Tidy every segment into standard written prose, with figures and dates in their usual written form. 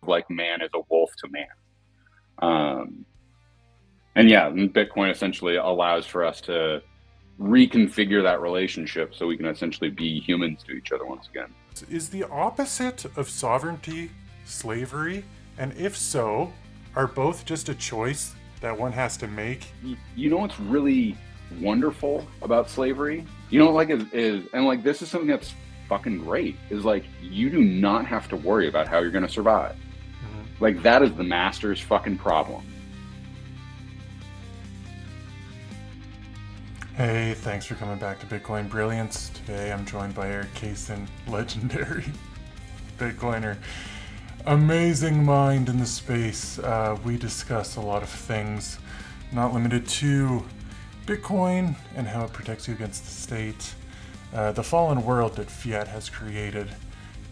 like man is a wolf to man. And yeah, Bitcoin essentially allows for us to reconfigure that relationship so we can essentially be humans to each other once again. Is the opposite of sovereignty slavery? And if so, are both just a choice that one has to make? You know what's really wonderful about slavery? You know, like is and like this is something that's fucking great. Is like you do not have to worry about how you're going to survive. Like that is the master's fucking problem. Hey, thanks for coming back to Bitcoin Brilliance. Today I'm joined by Erik Cason, legendary Bitcoiner. Amazing mind in the space. We discuss a lot of things, not limited to Bitcoin and how it protects you against the state, the fallen world that fiat has created,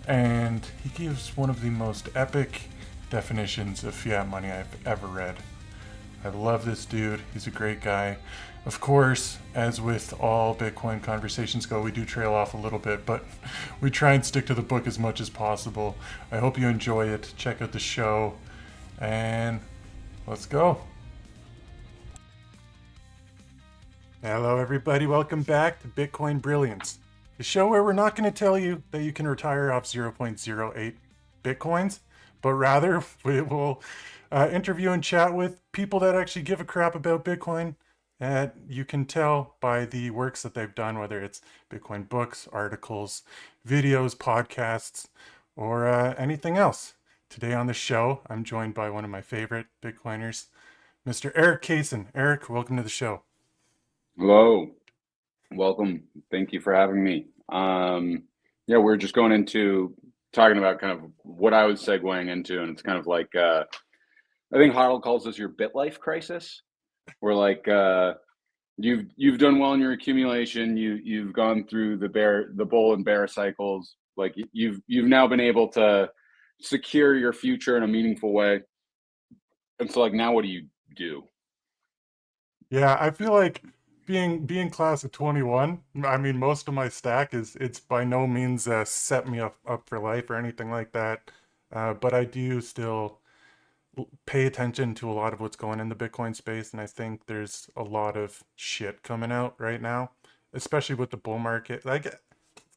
and he gives one of the most epic definitions of fiat money I've ever read. I love this dude. He's a great guy. Of course, as with all Bitcoin conversations go, we do trail off a little bit, but we try and stick to the book as much as possible. I hope you enjoy it. Check out the show, and let's go. Hello, everybody. Welcome back to Bitcoin Brilliance, the show where we're not going to tell you that you can retire off 0.08 Bitcoins, but rather we will interview and chat with people that actually give a crap about Bitcoin. And you can tell by the works that they've done, whether it's Bitcoin books, articles, videos, podcasts, or anything else. Today on the show, I'm joined by one of my favorite Bitcoiners, Mr. Erik Cason. Erik, welcome to the show. Hello, welcome. Thank you for having me. Yeah, we're just going into talking about kind of what I was segueing into, and it's kind of like I think Hodl calls this your bit life crisis. Where like you've done well in your accumulation, you've gone through the bull and bear cycles. Like you've now been able to secure your future in a meaningful way. And so like now what do you do? Yeah, I feel like being class of 21, I mean most of my stack it's by no means set me up for life or anything like that. But I do still pay attention to a lot of what's going in the Bitcoin space, and I think there's a lot of shit coming out right now, especially with the bull market. Like it's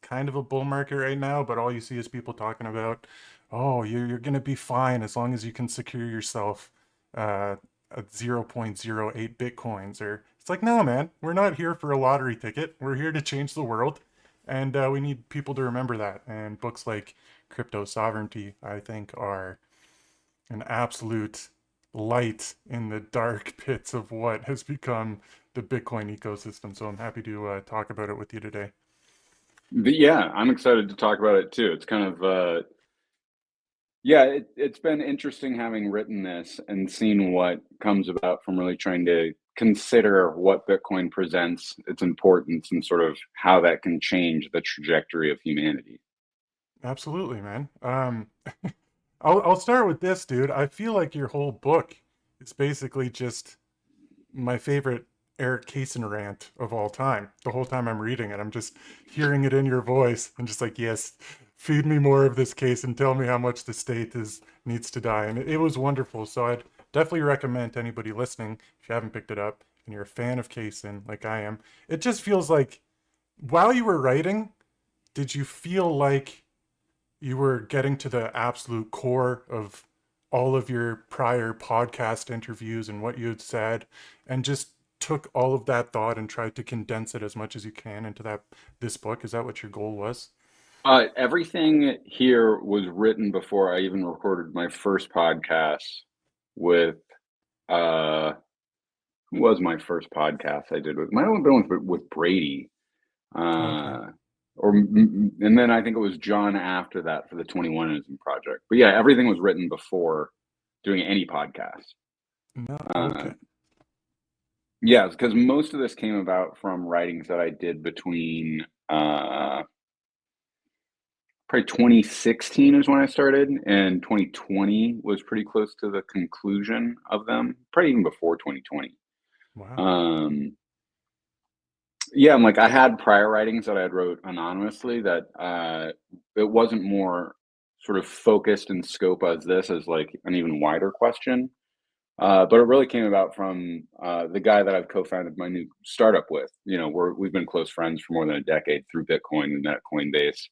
kind of a bull market right now, but all you see is people talking about, oh, you're gonna be fine as long as you can secure yourself at 0.08 Bitcoins. Or it's like, no, man, we're not here for a lottery ticket. We're here to change the world, and we need people to remember that. And books like Cryptosovereignty, I think, are an absolute light in the dark pits of what has become the Bitcoin ecosystem. So I'm happy to talk about it with you today. Yeah, I'm excited to talk about it too. It's kind of yeah, it's been interesting having written this and seen what comes about from really trying to consider what Bitcoin presents, its importance, and sort of how that can change the trajectory of humanity. Absolutely, man. I'll start with this, dude. I feel like your whole book is basically just my favorite Erik Cason rant of all time. The whole time I'm reading it, I'm just hearing it in your voice and just like, yes, feed me more of this case and tell me how much the state is needs to die. And it was wonderful. So I'd definitely recommend to anybody listening, if you haven't picked it up and you're a fan of Cason like I am, it just feels like while you were writing, did you feel like you were getting to the absolute core of all of your prior podcast interviews and what you had said, and just took all of that thought and tried to condense it as much as you can into this book? Is that what your goal was? Everything here was written before I even recorded my first podcast with uh who was my first podcast I did with might have been with Brady. Okay. Uh and then I think it was John after that for the 21ism project. But yeah, everything was written before doing any podcast. No. Uh Okay. yeah, because most of this came about from writings that I did between probably 2016 is when I started, and 2020 was pretty close to the conclusion of them, probably even before 2020. Wow. Um, yeah, and like I had prior writings that I had wrote anonymously that it wasn't more sort of focused in scope as this as like an even wider question. But it really came about from the guy that I've co-founded my new startup with. We've been close friends for more than a decade through Bitcoin and at Coinbase.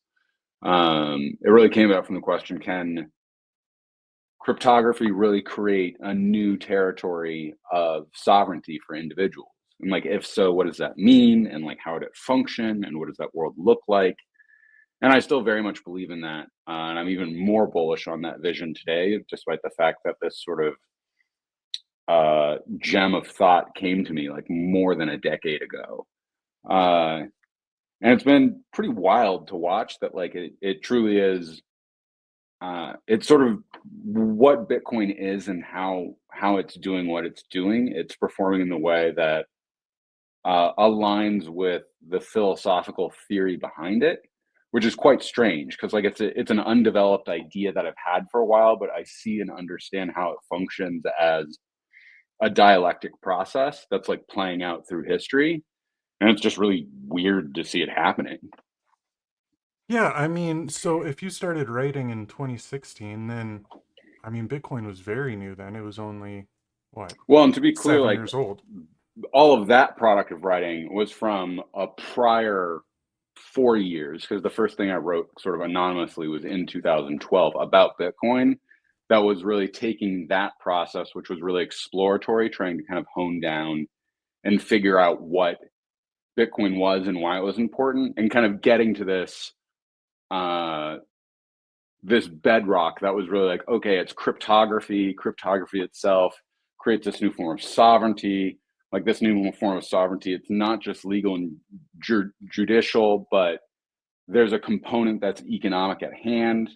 It really came about from the question: can cryptography really create a new territory of sovereignty for individuals? And like, if so, what does that mean? And like, how would it function? And what does that world look like? And I still very much believe in that. And I'm even more bullish on that vision today, despite the fact that this sort of gem of thought came to me like more than a decade ago. And it's been pretty wild to watch that, like, it truly is. It's sort of what Bitcoin is and how it's doing what it's doing. It's performing in the way that aligns with the philosophical theory behind it, which is quite strange because like it's an undeveloped idea that I've had for a while, but I see and understand how it functions as a dialectic process that's like playing out through history, and it's just really weird to see it happening. Yeah, I mean, so if you started writing in 2016, then I mean, Bitcoin was very new then. It was only what, Well, and to be clear, 7 like years old. all of that product of writing was from a prior 4 years, because the first thing I wrote sort of anonymously was in 2012 about Bitcoin. That was really taking that process, which was really exploratory, trying to kind of hone down and figure out what Bitcoin was and why it was important, and kind of getting to uh, this bedrock that was really like, okay, it's cryptography. Cryptography itself creates this new form of sovereignty. Like this new form of sovereignty, it's not just legal and judicial, but there's a component that's economic at hand.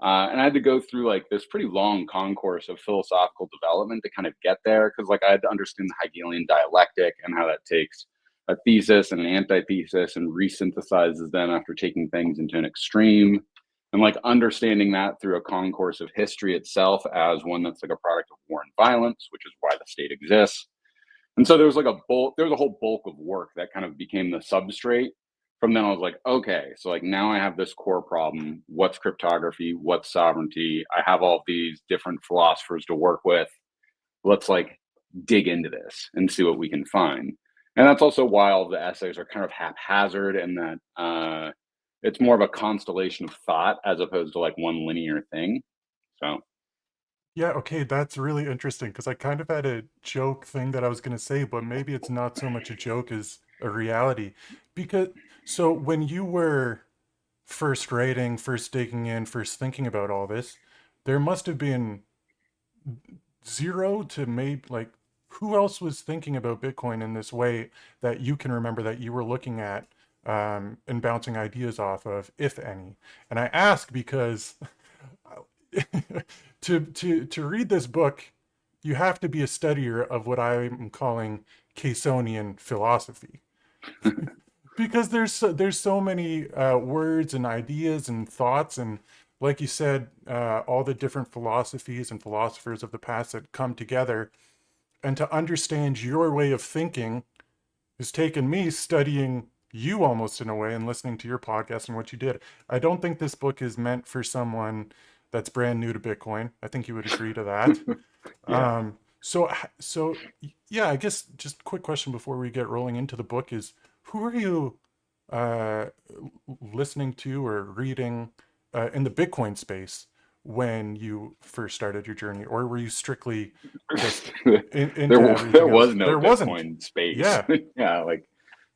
And I had to go through like this pretty long concourse of philosophical development to kind of get there, because like I had to understand the Hegelian dialectic and how that takes a thesis and an antithesis and resynthesizes them after taking things into an extreme, and like understanding that through a concourse of history itself as one that's like a product of war and violence, which is why the state exists. And so there was like there was a whole bulk of work that kind of became the substrate. From then I was like, okay, so like now I have this core problem. What's cryptography? What's sovereignty? I have all these different philosophers to work with. Let's like dig into this and see what we can find. And that's also why all the essays are kind of haphazard, and that it's more of a constellation of thought as opposed to like one linear thing. So Yeah, okay, that's really interesting because I kind of had a joke thing that I was going to say, but maybe it's not so much a joke as a reality. Because, so when you were first writing, first digging in, first thinking about all this, there must have been zero to maybe like who else was thinking about Bitcoin in this way that you can remember that you were looking at and bouncing ideas off of, if any? And I ask because to read this book, you have to be a studier of what I'm calling Casonian philosophy, because there's so many words and ideas and thoughts, and like you said, all the different philosophies and philosophers of the past that come together, and to understand your way of thinking has taken me studying you almost in a way and listening to your podcast and what you did. I don't think this book is meant for someone that's brand new to Bitcoin. I think you would agree to that. yeah. So yeah, I guess just quick question before we get rolling into the book is who are you uh, listening to or reading in the Bitcoin space when you first started your journey, or were you strictly just into There everything else? was no There wasn't. Bitcoin space. Yeah. Yeah, like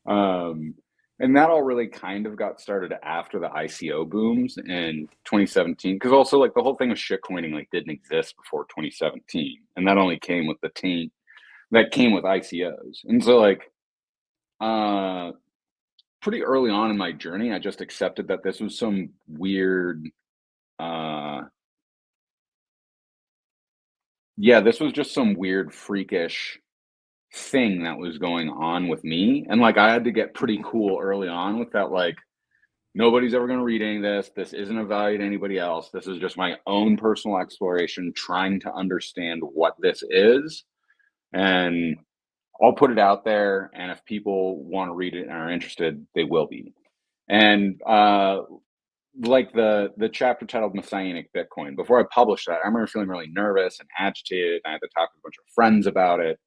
um and that all really kind of got started after the ICO booms in 2017, because also like the whole thing of shitcoining like didn't exist before 2017, and that only came with the taint that came with ICOs. And so like uh pretty early on in my journey, I just accepted that this was some weird uh yeah, this was just some weird freakish thing that was going on with me. And like I had to get pretty cool early on with that, like, nobody's ever going to read any of this. This isn't of value to anybody else. This is just my own personal exploration, trying to understand what this is. And I'll put it out there. And if people want to read it and are interested, they will be. And like the chapter titled Messianic Bitcoin. Before I published that, I remember feeling really nervous and agitated. And I had to talk to a bunch of friends about it.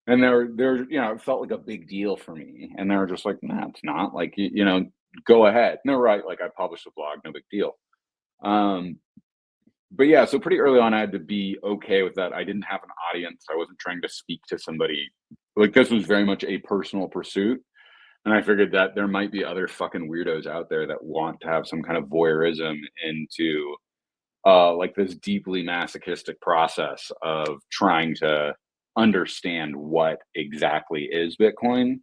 And they're, it felt like a big deal for me. And they were just like, nah, it's not. Like, go ahead. No, right. Like I published a blog, no big deal. Um, but yeah, so pretty early on, I had to be okay with that. I didn't have an audience. I wasn't trying to speak to somebody. Like this was very much a personal pursuit. And I figured that there might be other fucking weirdos out there that want to have some kind of voyeurism into like this deeply masochistic process of trying to understand what exactly is Bitcoin.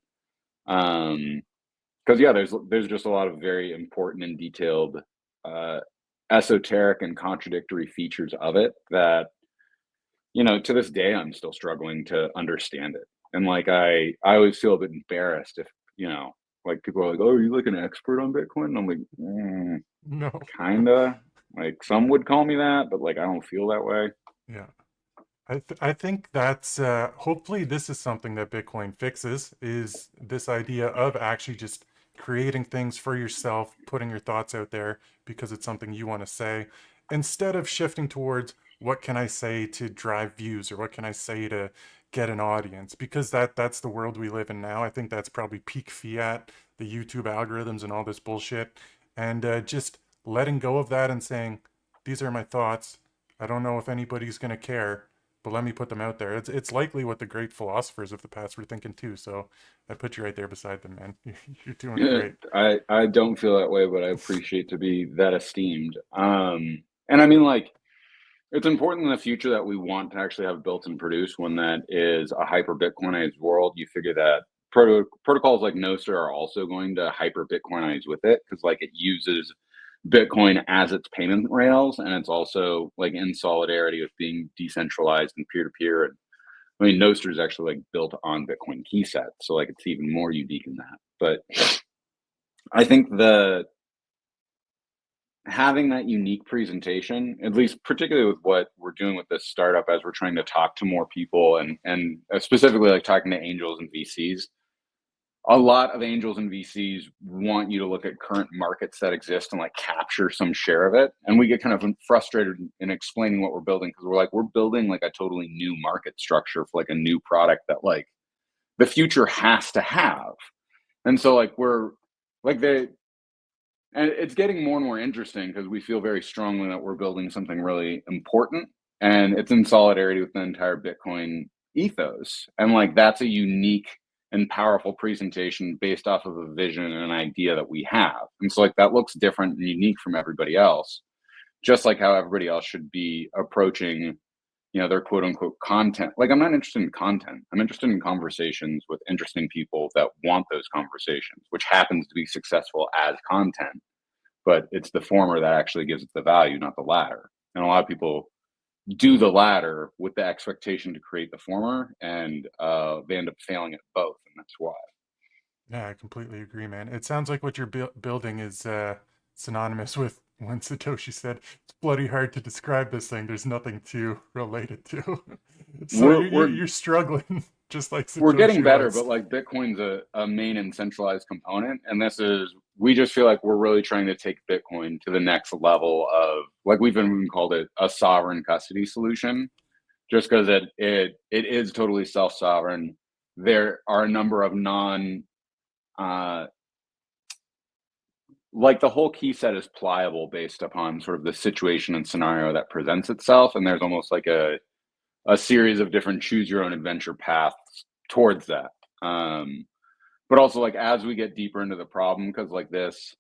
Because yeah, there's just a lot of very important and detailed uh, esoteric and contradictory features of it that to this day I'm still struggling to understand it. And like I always feel a bit embarrassed if like people are like, "Oh, are you like an expert on Bitcoin?" And I'm like, No. kinda. Like some would call me that, but like I don't feel that way. Yeah. I think that's hopefully this is something that Bitcoin fixes is this idea of actually just creating things for yourself, putting your thoughts out there because it's something you want to say, instead of shifting towards what can I say to drive views or what can I say to get an audience, because that's the world we live in now. I think that's probably peak fiat, the YouTube algorithms and all this bullshit, and just letting go of that and saying, these are my thoughts. I don't know if anybody's going to care, but let me put them out there. It's likely what the great philosophers of the past were thinking too. So I put you right there beside them, man. You're doing great. I don't feel that way, but I appreciate to be that esteemed. And I mean like it's important in the future that we want to actually have built and produce one that is a hyper Bitcoinized world. You figure that protocols like Nostr are also going to hyper Bitcoinize with it because like it uses Bitcoin as its payment rails, and it's also like in solidarity with being decentralized and peer to peer. And I mean, Nostr is actually like built on Bitcoin key set, so like it's even more unique in that. But I think the having that unique presentation, at least particularly with what we're doing with this startup, as we're trying to talk to more people and specifically like talking to angels and VCs, a lot of angels and VCs want you to look at current markets that exist and like capture some share of it. And we get kind of frustrated in explaining what we're building because we're building like a totally new market structure for like a new product that like the future has to have. And so like we're like and it's getting more and more interesting because we feel very strongly that we're building something really important and it's in solidarity with the entire Bitcoin ethos. And like that's a unique and powerful presentation based off of a vision and an idea that we have. And so like that looks different and unique from everybody else, just like how everybody else should be approaching, their quote unquote content. Like I'm not interested in content. I'm interested in conversations with interesting people that want those conversations, which happens to be successful as content, but it's the former that actually gives it the value, not the latter. And a lot of people do the latter with the expectation to create the former, and they end up failing at both, and that's why. Yeah, I completely agree, man. It sounds like what you're building is synonymous with when Satoshi said, "It's bloody hard to describe this thing. There's nothing to relate it to." So We're you're we're you're struggling just like we're getting Satoshi better, was. but like Bitcoin's a main and centralized component, and this is we just feel like we're really trying to take Bitcoin to the next level of like we've even called it a sovereign custody solution, just because it is totally self sovereign. There are a number of non uh, like the whole key set is pliable based upon sort of the situation and scenario that presents itself, and there's almost like a series of different choose your own adventure paths towards that. Um, but also like as we get deeper into the problem, because like this,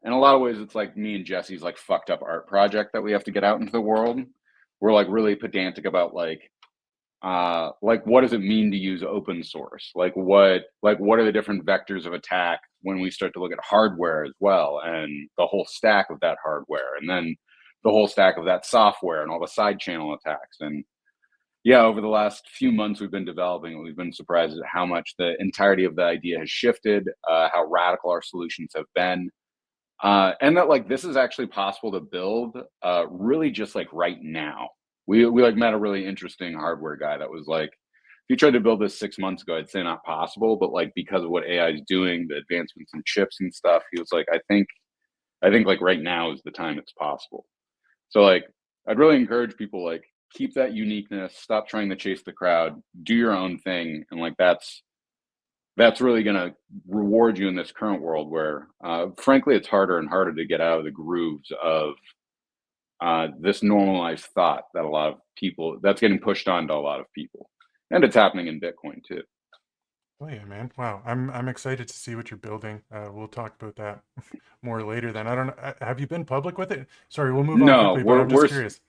in a lot of ways, it's like me and Jesse's like fucked up art project that we have to get out into the world. We're like really pedantic about like what does it mean to use open source, like what are the different vectors of attack when we start to look at hardware as well and the whole stack of that hardware and then the whole stack of that software and all the side channel attacks. And yeah, over the last few months we've been developing it, we've been surprised at how much the entirety of the idea has shifted, how radical our solutions have been, and that like this is actually possible to build really just like right now. We like met a really interesting hardware guy that was like, if you tried to build this 6 months ago, I'd say not possible. But like because of what AI is doing, the advancements in chips and stuff, he was like, I think I think like right now is the time it's possible. So like I'd really encourage people like keep that uniqueness, stop trying to chase the crowd, do your own thing, and like that's really going to reward you in this current world where frankly it's harder and harder to get out of the grooves of this normalized thought that a lot of people that's getting pushed onto a lot of people, and it's happening in Bitcoin too. Oh yeah, man. Wow. I'm excited to see what you're building. We'll talk about that more later then. I don't know. Have you been public with it? Sorry, we'll move on No, quickly, but I'm just curious.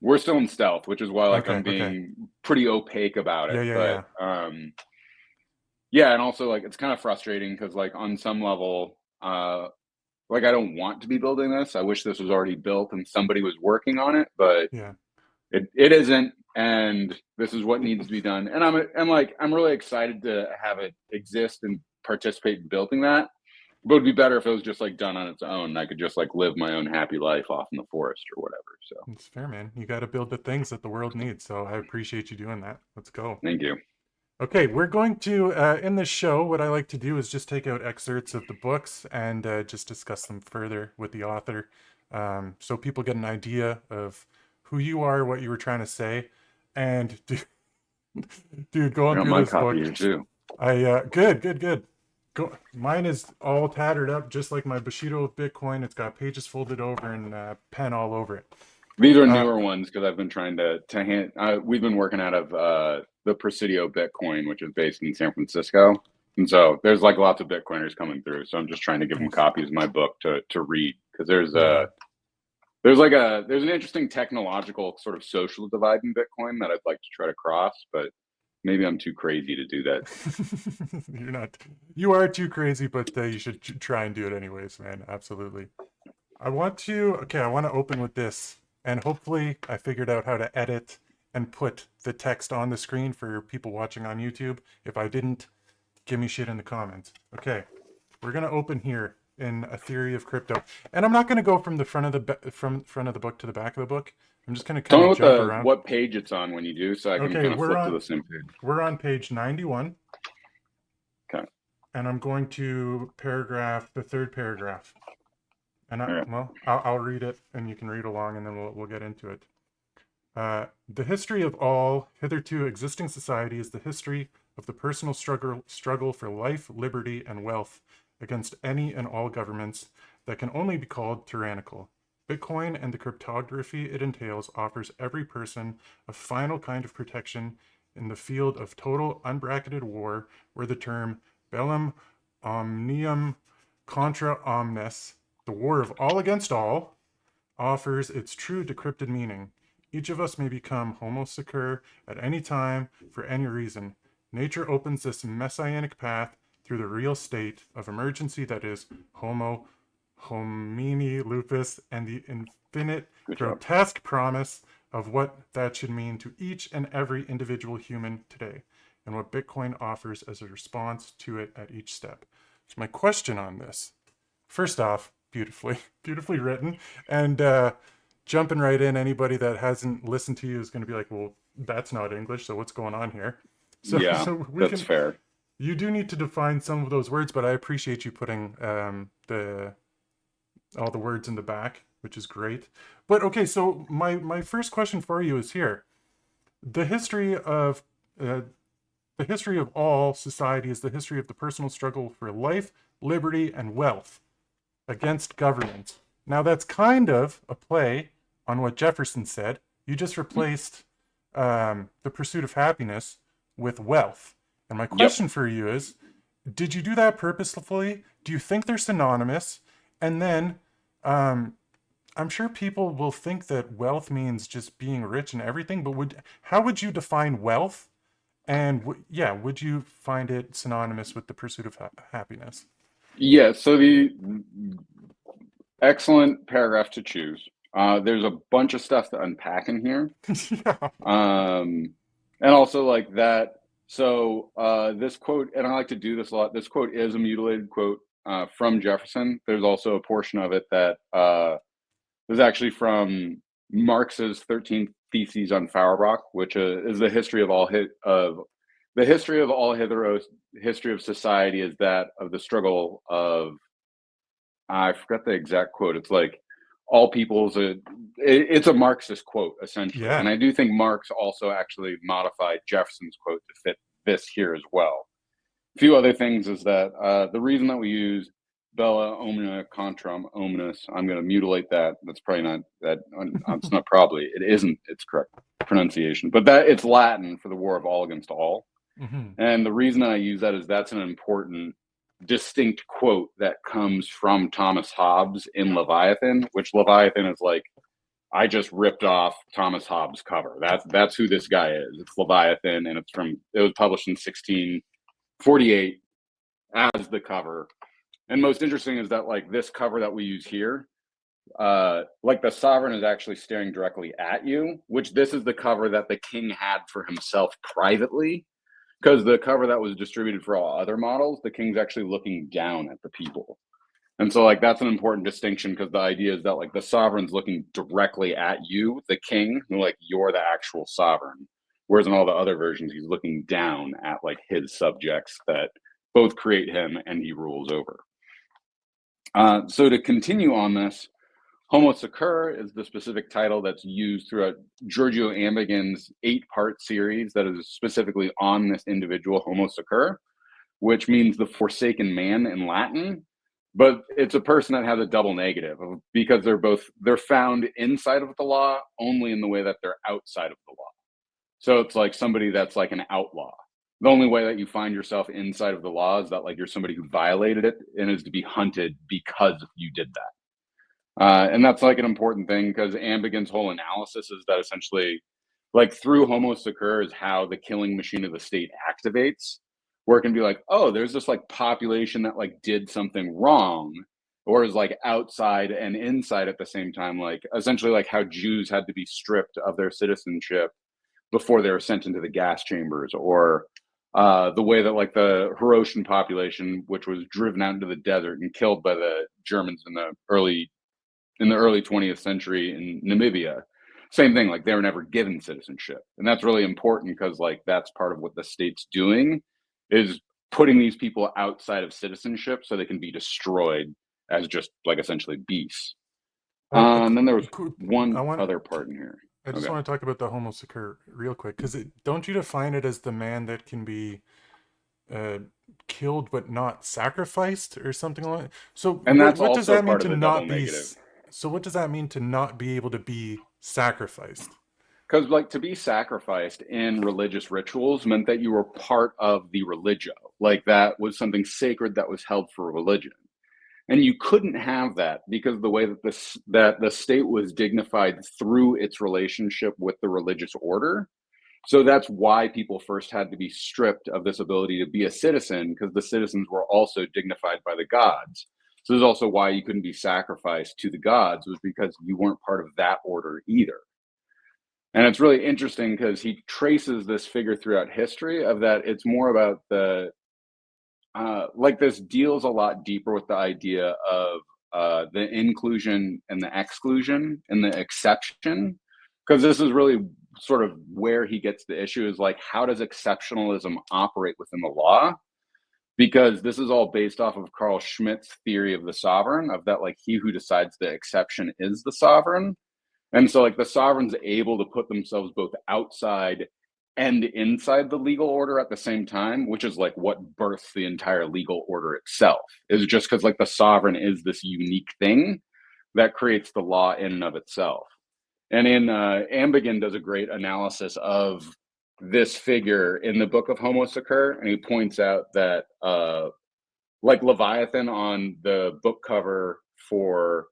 we're still in stealth, which is why like Okay, I'm okay. being pretty opaque about Yeah, it. yeah, But yeah. yeah, and also like it's kind of frustrating because like on some level, like I don't want to be building this. I wish this was already built and somebody was working on it, but Yeah. it isn't, and this is what needs to be done. And I'm really excited to have it exist and participate in building that. But it'd be better if it was just like done on its own. And I could just like live my own happy life off in the forest or whatever. So It's fair, man. You got to build the things that the world needs. So I appreciate you doing that. Let's go. thank you. Okay, we're going to, in this show, what I like to do is just take out excerpts of the books and just discuss them further with the author, so people get an idea of who you are, what you were trying to say. And dude, I going got through my this copy book, here too. good. Mine is all tattered up, just like my Bushido of Bitcoin. It's got pages folded over and pen all over it. These are Uh, newer ones because I've been trying to hand. We've been working out of the Presidio Bitcoin, which is based in San Francisco, and so there's like lots of Bitcoiners coming through. So I'm just trying to give them Nice. copies of my book to read because Yeah. there's an interesting technological sort of social divide in Bitcoin that I'd like to try to cross, but maybe I'm too crazy to do that. You're not. You are too crazy, but you should try and do it anyways, man. Absolutely. I want to. Okay, I want to open with this, and hopefully, I figured out how to edit and put the text on the screen for people watching on YouTube. If I didn't, give me shit in the comments. Okay, we're gonna open here in A Theory of Crypto, and I'm not gonna go from the front of the book to the back of the book. I'm just gonna Tell kind me of jump around. what page it's on when you do, so I can Okay, kind of flip to the same page. we're on page 91. Okay. And I'm going to the third paragraph. And All right. I'll read it and you can read along and then we'll get into it. The history of all hitherto existing society is the history of the personal struggle for life, liberty, and wealth against any and all governments that can only be called tyrannical. Bitcoin and the cryptography it entails offers every person a final kind of protection in the field of total unbracketed war, where the term bellum omnium contra omnes, the war of all against all, offers its true decrypted meaning. Each of us may become homo secure at any time for any reason. Nature opens this messianic path through the real state of emergency that is homo homini lupus and the infinite Good job. grotesque promise of what that should mean to each and every individual human today, and what Bitcoin offers as a response to it at each step. So my question on this, first off, beautifully written, and jumping right in, anybody that hasn't listened to you is going to be like, well, that's not English, so what's going on here? So Yeah, so we that's can, fair. you do need to define some of those words, but I appreciate you putting the all the words in the back, which is great. But okay, so my first question for you is here: the history of uh, the history of all society is the history of the personal struggle for life, liberty, and wealth against government. Now that's kind of a play on what Jefferson said. You just replaced the pursuit of happiness with wealth. And my Yep. question for you is, did you do that purposefully? Do you think they're synonymous? And then um, I'm sure people will think that wealth means just being rich and everything, but how would you define wealth? And yeah, would you find it synonymous with the pursuit of happiness? Yeah. So the excellent paragraph to choose. There's a bunch of stuff to unpack in here. Yeah. And also like that. So this quote, and I like to do this a lot. This quote is a mutilated quote from Jefferson. There's also a portion of it that is actually from Marx's 13th Theses on Feuerbach, which is the history of all the history of all history of society is that of the struggle of I forgot the exact quote. It's like all people's it's a Marxist quote essentially, Yeah. and I do think Marx also actually modified Jefferson's quote to fit this here as well. A few other things is that the reason that we use bella omnia contram omnis, I'm going to mutilate that. That's probably not that. It's not probably. It isn't its correct pronunciation, but that it's Latin for the war of all against all. Hmm. And the reason I use that is that's an important, distinct quote that comes from Thomas Hobbes in Leviathan, which Leviathan is like, I just ripped off Thomas Hobbes' cover. That's who this guy is. It's Leviathan, and it was published in 1648 as the cover. And most interesting is that like this cover that we use here, like the sovereign is actually staring directly at you, which this is the cover that the king had for himself privately. Because the cover that was distributed for all other models, the king's actually looking down at the people. And so like that's an important distinction because the idea is that like the sovereign's looking directly at you, the king, and like you're the actual sovereign. Whereas in all the other versions, he's looking down at like his subjects that both create him and he rules over. So to continue on this, Homo Secur is the specific title that's used throughout Giorgio Agamben's 8-part series that is specifically on this individual Homo Secur, which means the forsaken man in Latin. But it's a person that has a double negative because they're found inside of the law only in the way that they're outside of the law. So it's like somebody that's like an outlaw. The only way that you find yourself inside of the law is that like you're somebody who violated it and is to be hunted because you did that. And that's like an important thing because Agamben's whole analysis is that essentially, like through Homo Secur is how the killing machine of the state activates, where it can be like, oh, there's this like population that like did something wrong, or is like outside and inside at the same time, like essentially like how Jews had to be stripped of their citizenship before they were sent into the gas chambers, or the way that like the Haitian population, which was driven out into the desert and killed by the Germans in the early 20th century in Namibia. Same thing, like they were never given citizenship. And that's really important because like that's part of what the state's doing is putting these people outside of citizenship so they can be destroyed as just like essentially beasts. And then there was I one want. other part in here. I just Okay. want to talk about the Homo Secur real quick because don't you define it as the man that can be uh, killed but not sacrificed or something like that? So And that's what does also that mean part of to the double not be? negative. So what does that mean to not be able to be sacrificed? Because like to be sacrificed in religious rituals meant that you were part of the religio. Like that was something sacred that was held for religion. And you couldn't have that because of the way that the state was dignified through its relationship with the religious order. So that's why people first had to be stripped of this ability to be a citizen, because the citizens were also dignified by the gods. So there's also why you couldn't be sacrificed to the gods, was because you weren't part of that order either. And it's really interesting because he traces this figure throughout history of that it's more about the like this deals a lot deeper with the idea of the inclusion and the exclusion and the exception, because this is really sort of where he gets the issue is like, how does exceptionalism operate within the law? Because this is all based off of Carl Schmitt's theory of the sovereign, of that like he who decides the exception is the sovereign. And so like the sovereign's able to put themselves both outside and inside the legal order at the same time, which is like what births the entire legal order itself. Is just because like the sovereign is this unique thing that creates the law in and of itself. And in Agamben does a great analysis of this figure in the book of Homo Secur, and he points out that like Leviathan on the book cover for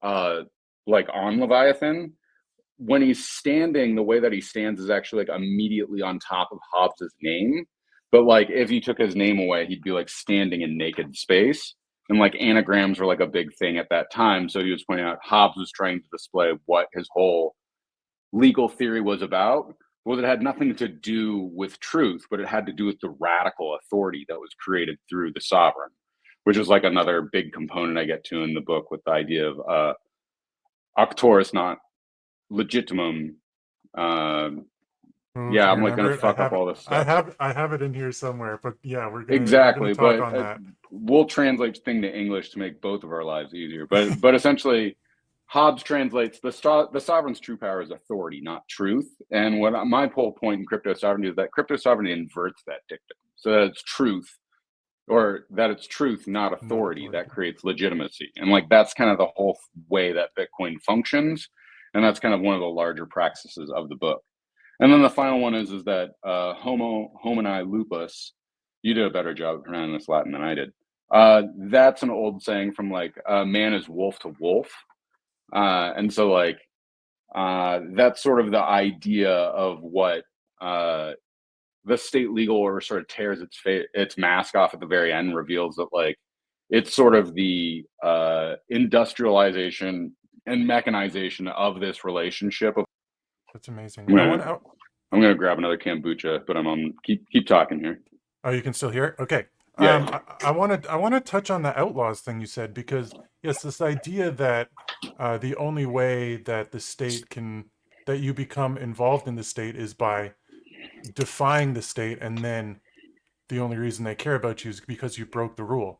uh, like on Leviathan, when he's standing, the way that he stands is actually like immediately on top of Hobbes's name. But like if you took his name away, he'd be like standing in naked space. And like anagrams were like a big thing at that time. So he was pointing out Hobbes was trying to display what his whole legal theory was about. Was it had nothing to do with truth, but it had to do with the radical authority that was created through the sovereign, which is like another big component I get to in the book with the idea of auctoris not legitimum, uh, Oh, do Yeah, you I'm like gonna remember it? fuck up all this stuff. I have it in here somewhere. But yeah, we're gonna Exactly, talk but on that. we'll translate thing to English to make both of our lives easier. But essentially, Hobbes translates the sovereign's true power is authority, not truth. And what my whole point in crypto sovereignty is that crypto sovereignty inverts that dictum, so that it's truth, or that it's truth, not Not authority, that authority. creates legitimacy. And like that's kind of the whole way that Bitcoin functions, and that's kind of one of the larger practices of the book. And then the final one is that homo homini lupus. You did a better job of pronouncing this Latin than I did. That's an old saying from like man is wolf to wolf, and so like that's sort of the idea of what the state legal order sort of tears its mask off at the very end, reveals that like it's sort of the industrialization and mechanization of this relationship. That's amazing. I'm I gonna want to. I'm gonna grab another kombucha, but I'm on. Keep talking here. Oh, you can still hear it? Okay. Yeah, I want to touch on the outlaws thing you said because yes, this idea that the only way that the state can that you become involved in the state is by defying the state, and then the only reason they care about you is because you broke the rule.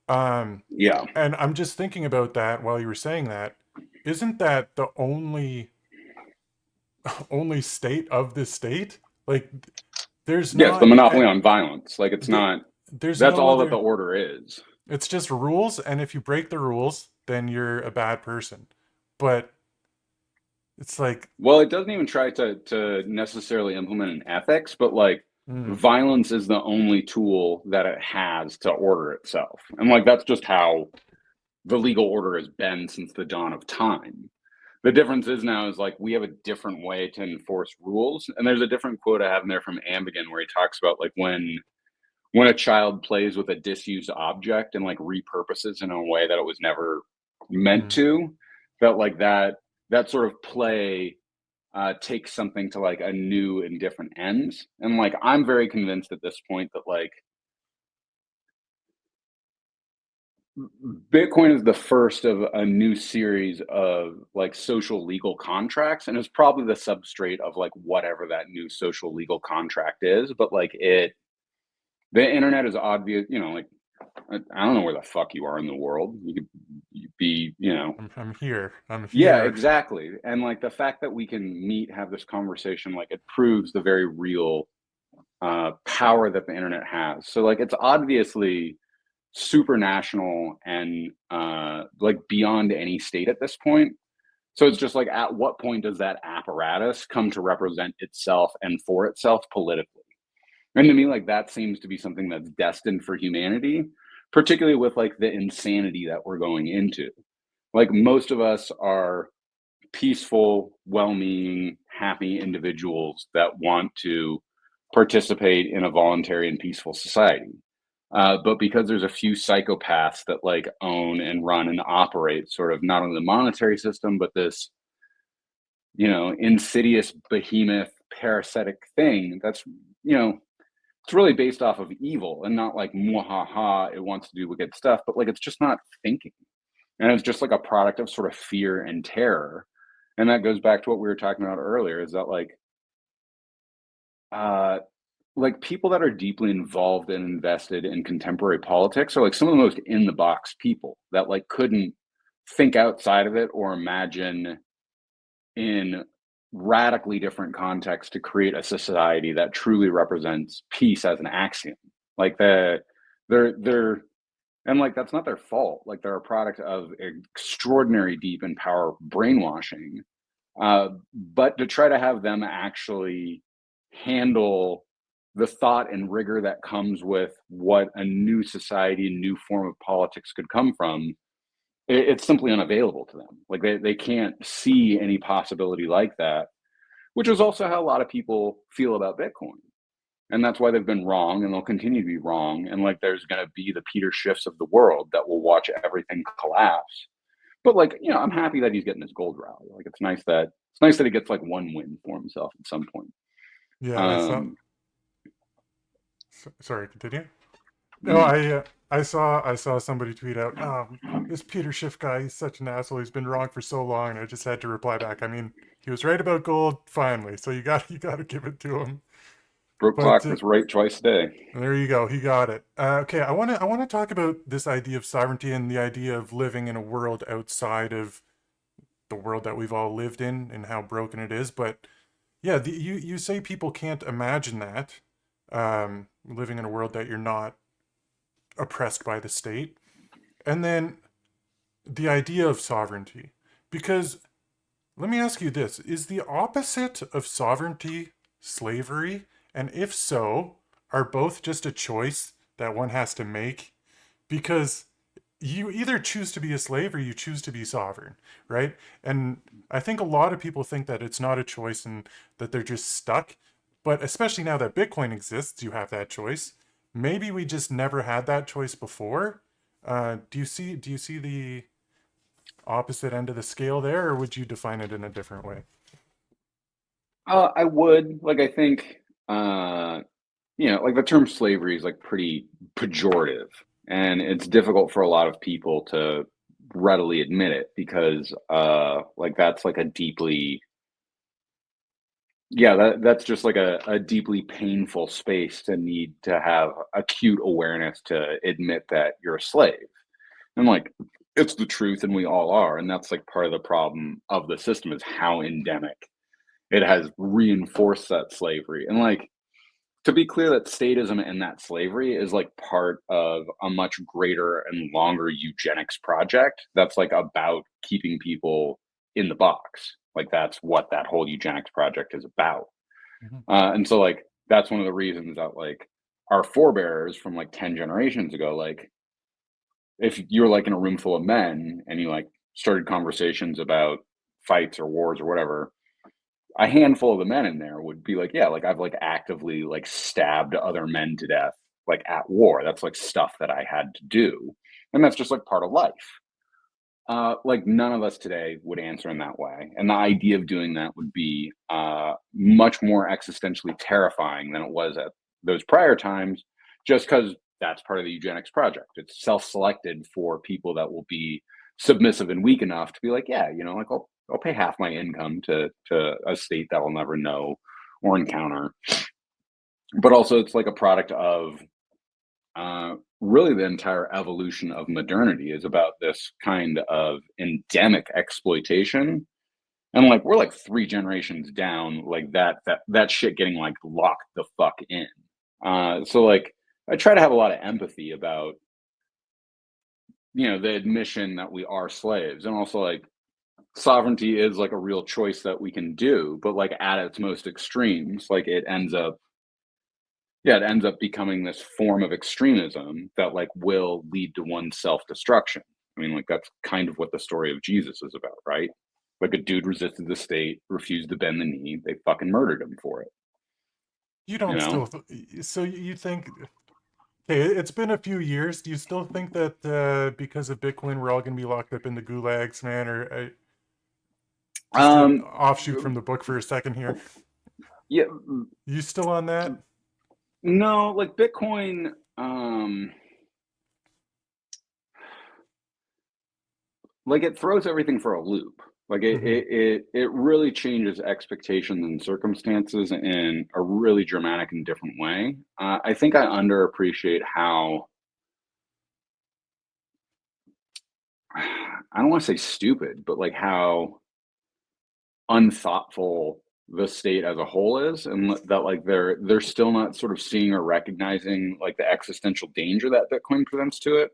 Um, yeah, and I'm just thinking about that while you were saying that. Isn't that the only state of the state? Like, there's yes. The not. monopoly on violence. Like it's not. There's That's no all that the other. order is. It's just rules, and if you break the rules, then you're a bad person. But it's like, Well, it doesn't even try to necessarily implement an ethics, but like mm, violence is the only tool that it has to order itself, and like that's just how the legal order has been since the dawn of time. The difference is now is like we have a different way to enforce rules, and there's a different quote I have in there from Ambigan where he talks about like when a child plays with a disused object and like repurposes in a way that it was never meant mm, to, that like that sort of play takes something to like a new and different ends. And like I'm very convinced at this point that like Bitcoin is the first of a new series of like social legal contracts, and it's probably the substrate of like whatever that new social legal contract is. But like the internet is obvious, like I don't know where the fuck you are in the world. You be, I'm here. I'm yeah, here. exactly. And like the fact that we can meet, have this conversation, like it proves the very real power that the internet has. So like it's obviously supranational and like beyond any state at this point. So it's just like at what point does that apparatus come to represent itself and for itself politically? And to me, like that seems to be something that's destined for humanity, particularly with like the insanity that we're going into. Like most of us are peaceful, well-meaning, happy individuals that want to participate in a voluntary and peaceful society. But because there's a few psychopaths that like own and run and operate sort of not only the monetary system, but this, insidious behemoth parasitic thing that's, it's really based off of evil and not like mwahaha, it wants to do wicked stuff, but like it's just not thinking. And it's just like a product of sort of fear and terror. And that goes back to what we were talking about earlier, is that uh like people that are deeply involved and invested in contemporary politics are like some of the most in the box people that like couldn't think outside of it or imagine in radically different contexts to create a society that truly represents peace as an axiom. Like they're and like that's not their fault. Like they're a product of extraordinary deep and power brainwashing. But to try to have them actually handle the thought and rigor that comes with what a new society, new form of politics could come from, it's simply unavailable to them. Like they can't see any possibility like that, which is also how a lot of people feel about Bitcoin. And that's why they've been wrong and they'll continue to be wrong. And like there's going to be the Peter Schiffs of the world that will watch everything collapse. But like, I'm happy that he's getting his gold rally. Like it's nice that he gets like one win for himself at some point. Yeah, I saw. Um Sorry, continue. No, I. I saw somebody tweet out, this Peter Schiff guy, he's such an asshole. He's been wrong for so long, and I just had to reply back. I mean, he was right about gold finally, so you got to give it to him. Broke But clock was right twice a day. there you go, he got it. Okay, I want to talk about this idea of sovereignty and the idea of living in a world outside of the world that we've all lived in and how broken it is. But yeah, you say people can't imagine that, living in a world that you're not oppressed by the state. And then the idea of sovereignty. Because let me ask you this, is the opposite of sovereignty slavery? And if so, are both just a choice that one has to make? Because you either choose to be a slave or you choose to be sovereign, right? And I think a lot of people think that it's not a choice and that they're just stuck. But especially now that Bitcoin exists, you have that choice. Maybe we just never had that choice before. Do you see the opposite end of the scale there, or would you define it in a different way? I would like. I think like the term slavery is like pretty pejorative, and it's difficult for a lot of people to readily admit it because like that's like a deeply that's just like a deeply painful space to need to have acute awareness to admit that you're a slave. And like it's the truth and we all are. And that's like part of the problem of the system is how endemic it has reinforced that slavery. And like to be clear that statism and that slavery is like part of a much greater and longer eugenics project that's like about keeping people in the box. Like that's what that whole eugenics project is about. Mhm. And so like that's one of the reasons that like our forebears from like 10 generations ago, like if you're like in a room full of men and you like started conversations about fights or wars or whatever, a handful of the men in there would be like, yeah, like I've like actively like stabbed other men to death, like at war. That's like stuff that I had to do. And that's just like part of life. Like none of us today would answer in that way. And the idea of doing that would be much more existentially terrifying than it was at those prior times, just because that's part of the eugenics project. It's self-selected for people that will be submissive and weak enough to be like, yeah, like I'll pay half my income to a state that I'll never know or encounter. But also it's like a product of really the entire evolution of modernity is about this kind of endemic exploitation. And like we're like three generations down, like that shit getting like locked the fuck in. So like I try to have a lot of empathy about the admission that we are slaves, and also like sovereignty is like a real choice that we can do, but like at its most extremes, like it ends up becoming this form of extremism that like will lead to one's self-destruction. I mean, like that's kind of what the story of Jesus is about, right? Like a dude resisted the state, refused to bend the knee, they fucking murdered him for it, You you don't know? still, so you think, okay, it's been a few years. Do you still think that because of Bitcoin, we're all going to be locked up in the gulags, man? Or just an Um offshoot from the book for a second here. yeah, You still on that? no, like Bitcoin, like it throws everything for a loop. Like it Hmm. it it, it really changes expectations and circumstances in a really dramatic and different way. I think I underappreciate how I don't want to say stupid, but like how unthoughtful the state as a whole is, and that like they're still not sort of seeing or recognizing like the existential danger that Bitcoin presents to it.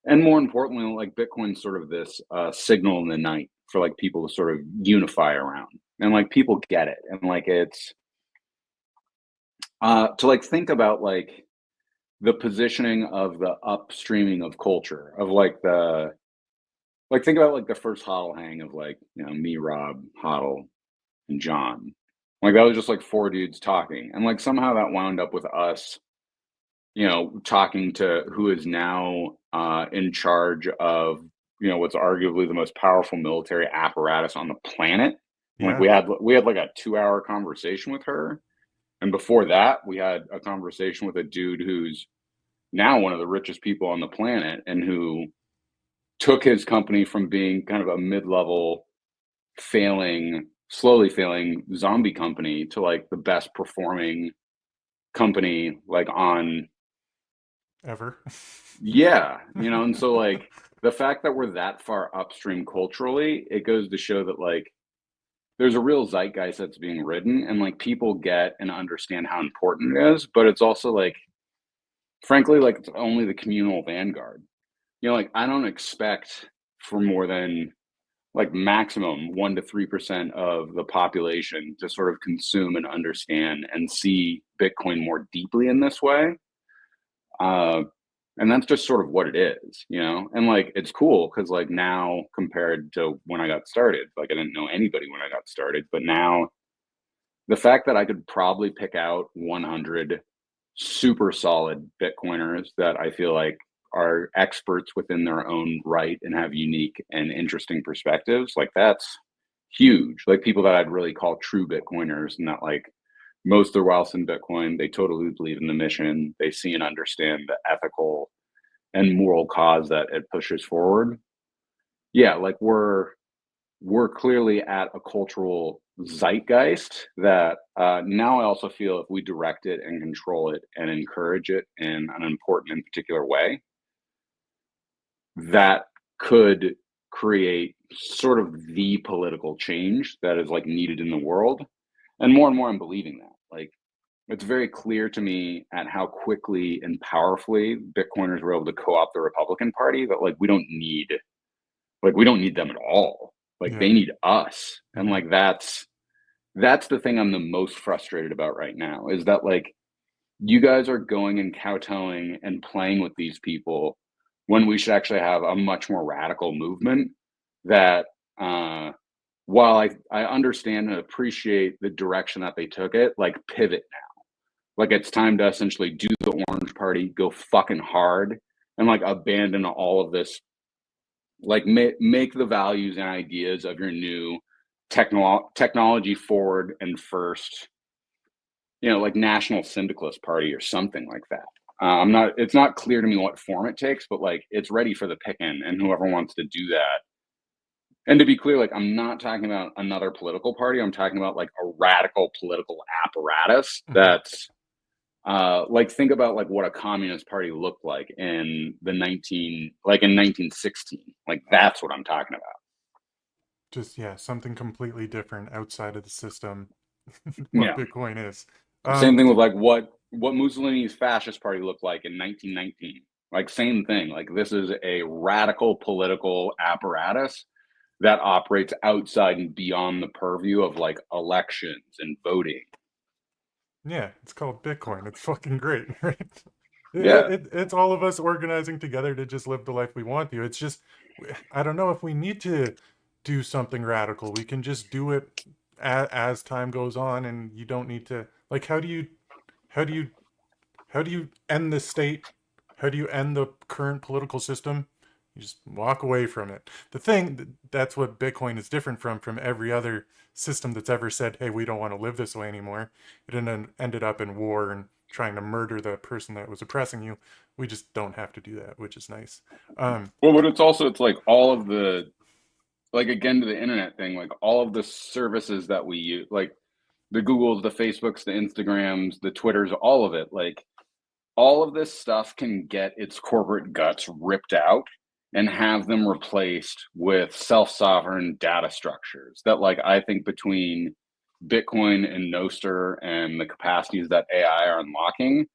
And more importantly, like Bitcoin's sort of this signal in the night for like people to sort of unify around, and like people get it, and like it's to like think about like the positioning of the upstreaming of culture of like the like think about like the first hodl hang of like me, Rob, Hodl, and John. Like that was just like four dudes talking, and like somehow that wound up with us, talking to who is now in charge of what's arguably the most powerful military apparatus on the planet. And, like Yeah. we had like a 2 hour conversation with her, and before that, we had a conversation with a dude who's now one of the richest people on the planet, and who took his company from being kind of a mid-level slowly failing zombie company to like the best performing company like on Ever. yeah, and so like the fact that we're that far upstream culturally, it goes to show that like there's a real zeitgeist that's being ridden, and like people get and understand how important it is, but it's also like frankly like it's only the communal vanguard. Like I don't expect for more than like maximum 1 to 3% of the population to sort of consume and understand and see Bitcoin more deeply in this way. Uh, and that's just sort of what it is, And like it's cool because like now compared to when I got started, like I didn't know anybody when I got started, but now the fact that I could probably pick out 100 super solid Bitcoiners that I feel like are experts within their own right and have unique and interesting perspectives, like that's huge. Like people that I'd really call true Bitcoiners, and that like most of their wealth's in Bitcoin. They totally believe in the mission. They see and understand the ethical and moral cause that it pushes forward. Yeah, like we're clearly at a cultural zeitgeist that now I also feel if we direct it and control it and encourage it in an important and particular way, that could create sort of the political change that is like needed in the world. And more I'm believing that. Like it's very clear to me at how quickly and powerfully Bitcoiners were able to co-opt the Republican Party that we don't need them at all. Like Yeah. they need us. And Mhm. like that's the thing I'm the most frustrated about right now is that like you guys are going and kowtowing and playing with these people when we should actually have a much more radical movement that while I understand and appreciate the direction that they took it, like pivot now. Like it's time to essentially do the Orange Party, go fucking hard, and like abandon all of this like make the values and ideas of your new technology forward and first, like national syndicalist party or something like that. It's not clear to me what form it takes, but like it's ready for the picking and whoever wants to do that. And to be clear, like I'm not talking about another political party. I'm talking about like a radical political apparatus Mhm. that's like think about like what a communist party looked like in in 1916. Like that's what I'm talking about. Just, yeah, something completely different outside of the system, what Yeah. Bitcoin is. Same thing with D like what Mussolini's fascist party looked like in 1919. Like same thing. Like this is a radical political apparatus that operates outside and beyond the purview of like elections and voting. Yeah, it's called Bitcoin. It's fucking great, right? Yeah. It's all of us organizing together to just live the life we want to. It's just, I don't know if we need to do something radical. We can just do it as time goes on, and you don't need to, like, how do you, how do you end the state? How do you end the current political system? You just walk away from it. That's what Bitcoin is different from every other system that's ever said, "Hey, we don't want to live this way anymore." It ended up in war and trying to murder the person that was oppressing you. We just don't have to do that, which is nice. Um, Well, but it's like all of the like again to the internet thing, like all of the services that we use, like the Googles, the Facebooks, the Instagrams, the Twitters, all of it, like all of this stuff can get its corporate guts ripped out and have them replaced with self-sovereign data structures that like I think between Bitcoin and Nostr and the capacities that AI are unlocking,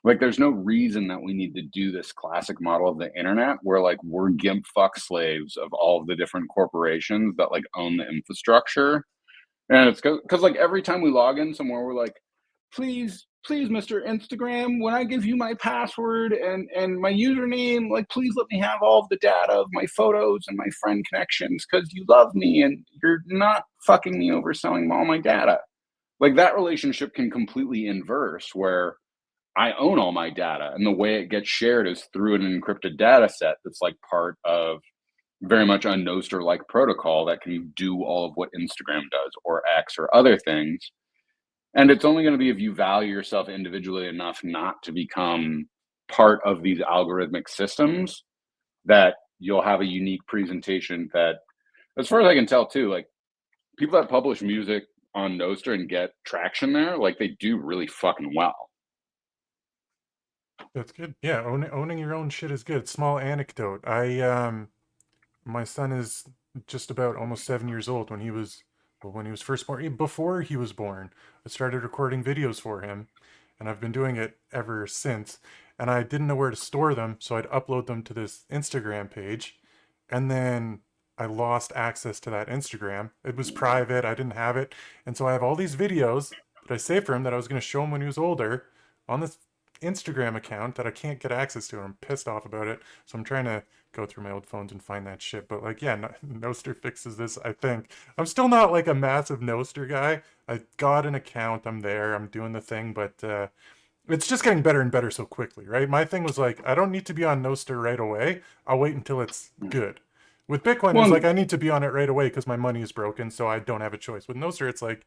like there's no reason that we need to do this classic model of the internet where like we're gimp fuck slaves of all of the different corporations that like own the infrastructure. And it's because like every time we log in somewhere, we're like, please, Mr. Instagram, when I give you my password and my username, like please let me have all of the data of my photos and my friend connections because you love me and you're not fucking me over selling all my data. Like that relationship can completely inverse where I own all my data and the way it gets shared is through an encrypted data set that's like part of very much a Nostr like protocol that can do all of what Instagram does or X or other things. And it's only going to be if you value yourself individually enough not to become part of these algorithmic systems that you'll have a unique presentation that, as far as I can tell too, like people that publish music on Nostr and get traction there, like they do really fucking well. That's good. Yeah, owning your own shit is good. Small anecdote. My son is just about almost 7 years old. When he was first born, before he was born, I started recording videos for him, and I've been doing it ever since. And I didn't know where to store them, so I'd upload them to this Instagram page, and then I lost access to that Instagram. It was private. I didn't have it, and so I have all these videos that I saved for him that I was going to show him when he was older on this Instagram account that I can't get access to. And I'm pissed off about it, so I'm trying to go through my old phones and find that shit. But like, yeah, Nostr fixes this, I think. I'm still not like a massive Nostr guy. I got an account, I'm there, I'm doing the thing, but it's just getting better and better so quickly, right? My thing was like, I don't need to be on Nostr right away. I'll wait until it's good. With Bitcoin, it's like Well, I need to be on it right away because my money is broken, so I don't have a choice. With Nostr, it's like,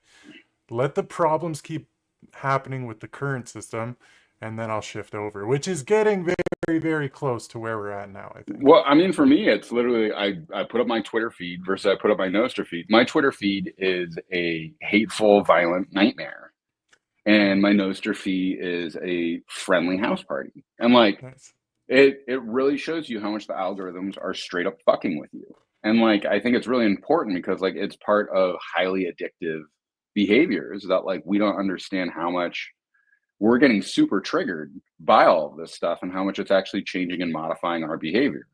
let the problems keep happening with the current system, and then I'll shift over, which is getting very, very close to where we're at now, I think. well, I mean, for me, it's literally I put up my Twitter feed versus I put up my Nostr feed. My Twitter feed is a hateful, violent nightmare, and my Nostr feed is a friendly house party. And like, Nice. it really shows you how much the algorithms are straight up fucking with you. And like, I think it's really important because like it's part of highly addictive behaviors that like we don't understand how much we're getting super triggered by all of this stuff and how much it's actually changing and modifying our behavior.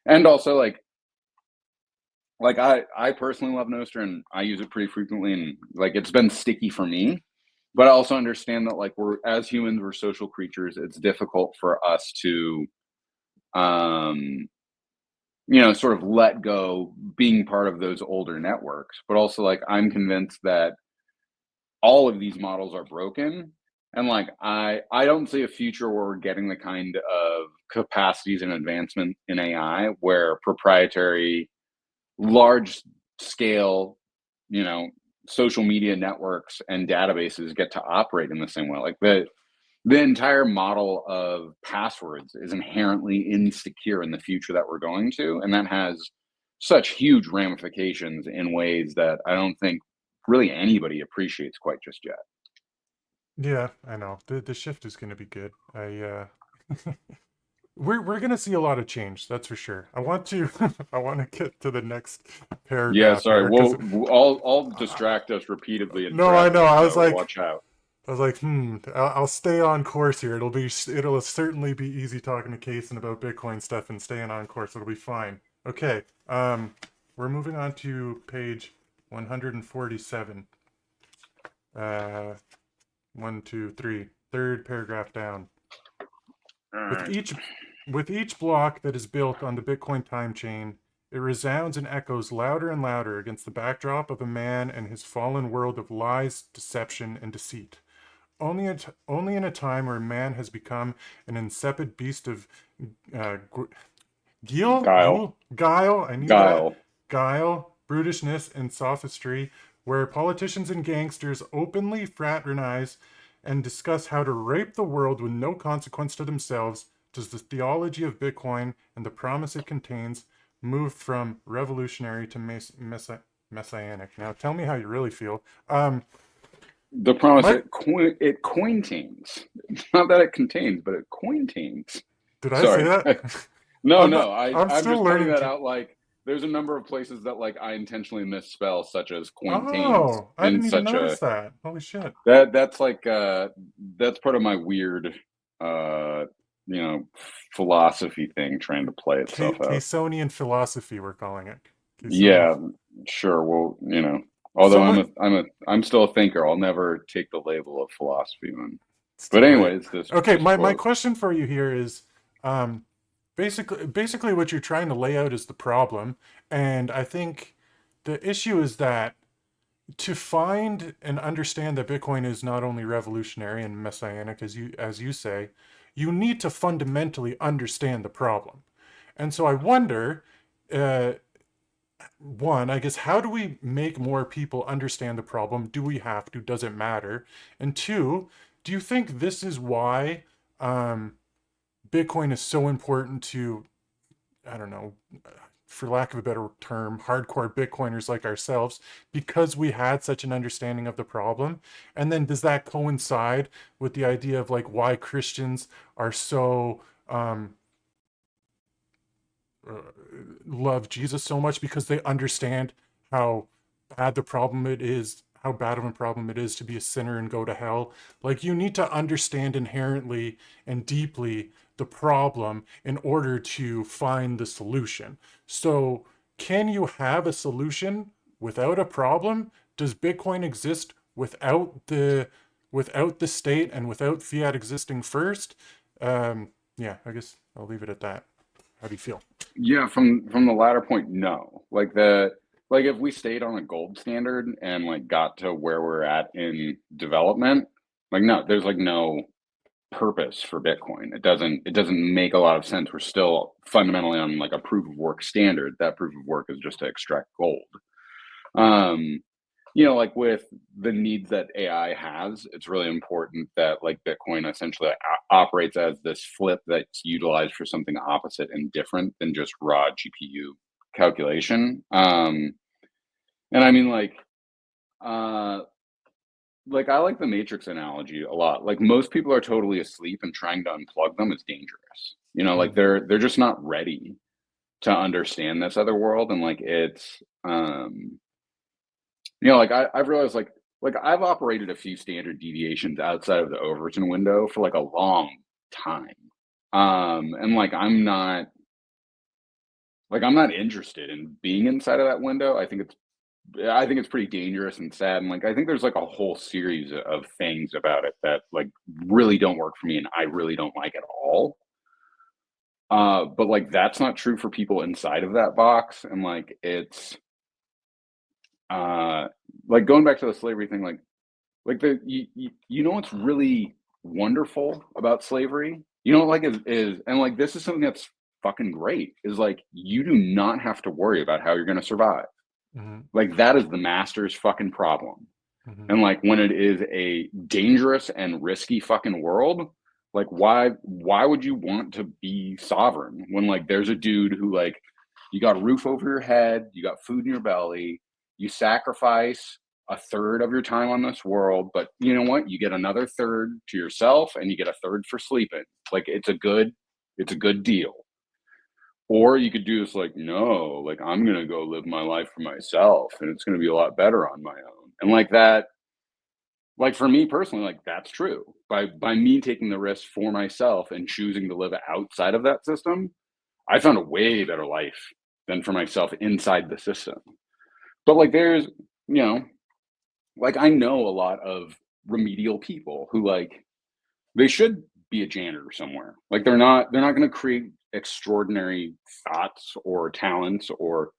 And also like I personally love Nostr and I use it pretty frequently and like it's been sticky for me. But I also understand that like we're as humans, we're social creatures. It's difficult for us to um sort of let go being part of those older networks. But also like I'm convinced that all of these models are broken. And like I don't see a future where we're getting the kind of capacities and advancement in AI where proprietary large scale, you know, social media networks and databases get to operate in the same way. Like the entire model of passwords is inherently insecure in the future that we're going to, and that has such huge ramifications in ways that I don't think really anybody appreciates quite just yet. Yeah, I know. The shift is going to be good. We're going to see a lot of change, that's for sure. I want to I want to get to the next Yeah, paragraph sorry. here cuz I'll distract us repeatedly in no, I know. forever, so watch out. I was like, I'll stay on course here. It'll certainly be easy talking to Cason about Bitcoin stuff and staying on course. It'll be fine. Okay. We're moving on to page 147. Uh, one, two, three. Third paragraph down. All With right. each with each block that is built on the Bitcoin time chain, it resounds and echoes louder and louder against the backdrop of a man and his fallen world of lies, deception, and deceit. Only in a time where man has become an insipid beast of uh, Guile. guile, I knew that, Guile. guile, brutishness, and sophistry, where politicians and gangsters openly fraternize and discuss how to rape the world with no consequence to themselves, does the theology of Bitcoin and the promise it contains move from revolutionary to messianic. Now, tell me how you really feel. The promise My, it cointains. Not that it contains, but it cointains. did I say Sorry. that? No, I'm no. not, I'm I'm still just pointing learning that to. out. Like, there's a number of places that like I intentionally misspell, such as cointains, Oh, I in didn't even such notice a that. Holy shit. that's like that's part of my weird uh you know philosophy thing trying to play itself out. Casonian philosophy, we're calling it. Casonian. Yeah, sure. Well, So although what? I'm still a thinker. I'll never take the label of philosophy one. It's But too late. anyways, this Okay, just my quote. question for you here is, um, basically what you're trying to lay out is the problem, and I think the issue is that to find and understand that Bitcoin is not only revolutionary and messianic, as you say, you need to fundamentally understand the problem. And so I wonder, uh, one, I guess, how do we make more people understand the problem? Do we have to? Does it matter? And two, do you think this is why um, Bitcoin is so important to, I don't know, for lack of a better term, hardcore Bitcoiners like ourselves, because we had such an understanding of the problem? And then does that coincide with the idea of like why Christians are so uh, love Jesus so much, because they understand how bad the problem it is, how bad of a problem it is to be a sinner and go to hell. Like, you need to understand inherently and deeply the problem in order to find the solution. So, can you have a solution without a problem? Does Bitcoin exist without the state and without fiat existing first? Yeah, I guess I'll leave it at that. How do you feel? Yeah, from the latter point, no. Like if we stayed on a gold standard and like got to where we're at in development, like no, there's like no purpose for Bitcoin. It doesn't make a lot of sense. We're still fundamentally on like a proof of work standard. That proof of work is just to extract gold. Um, like with the needs that AI has, it's really important that like Bitcoin essentially operates as this flip that's utilized for something opposite and different than just raw GPU calculation. And I mean uh, like I like the Matrix analogy a lot. Like most people are totally asleep and trying to unplug them is dangerous. Like Mm, they're just not ready to understand this other world, and like it's like I've realized like I've operated a few standard deviations outside of the Overton window for like a long time. And I'm not interested in being inside of that window. I think it's pretty dangerous and sad. And like I think there's like a whole series of things about it that like really don't work for me and I really don't like at all. But like that's not true for people inside of that box. And like it's uh like going back to the slavery thing, like what's really wonderful about slavery? Like is and like this is something that's fucking great, is like you do not have to worry about how you're gonna survive. mhm, Like that is the master's fucking problem. mhm, And like when it is a dangerous and risky fucking world, like why would you want to be sovereign when like there's a dude who like you got a roof over your head, you got food in your belly, you sacrifice a third of your time on this world, but you know what? You get another third to yourself and you get a third for sleeping. Like it's a good deal. Or you could do this like, no, like I'm gonna go live my life for myself and it's gonna be a lot better on my own. And like that, like for me personally, like that's true. By me taking the risk for myself and choosing to live outside of that system, I found a way better life than for myself inside the system. But like there's, you know, like I know a lot of remedial people who like they should be a janitor somewhere. Like they're not going to create extraordinary thoughts or talents or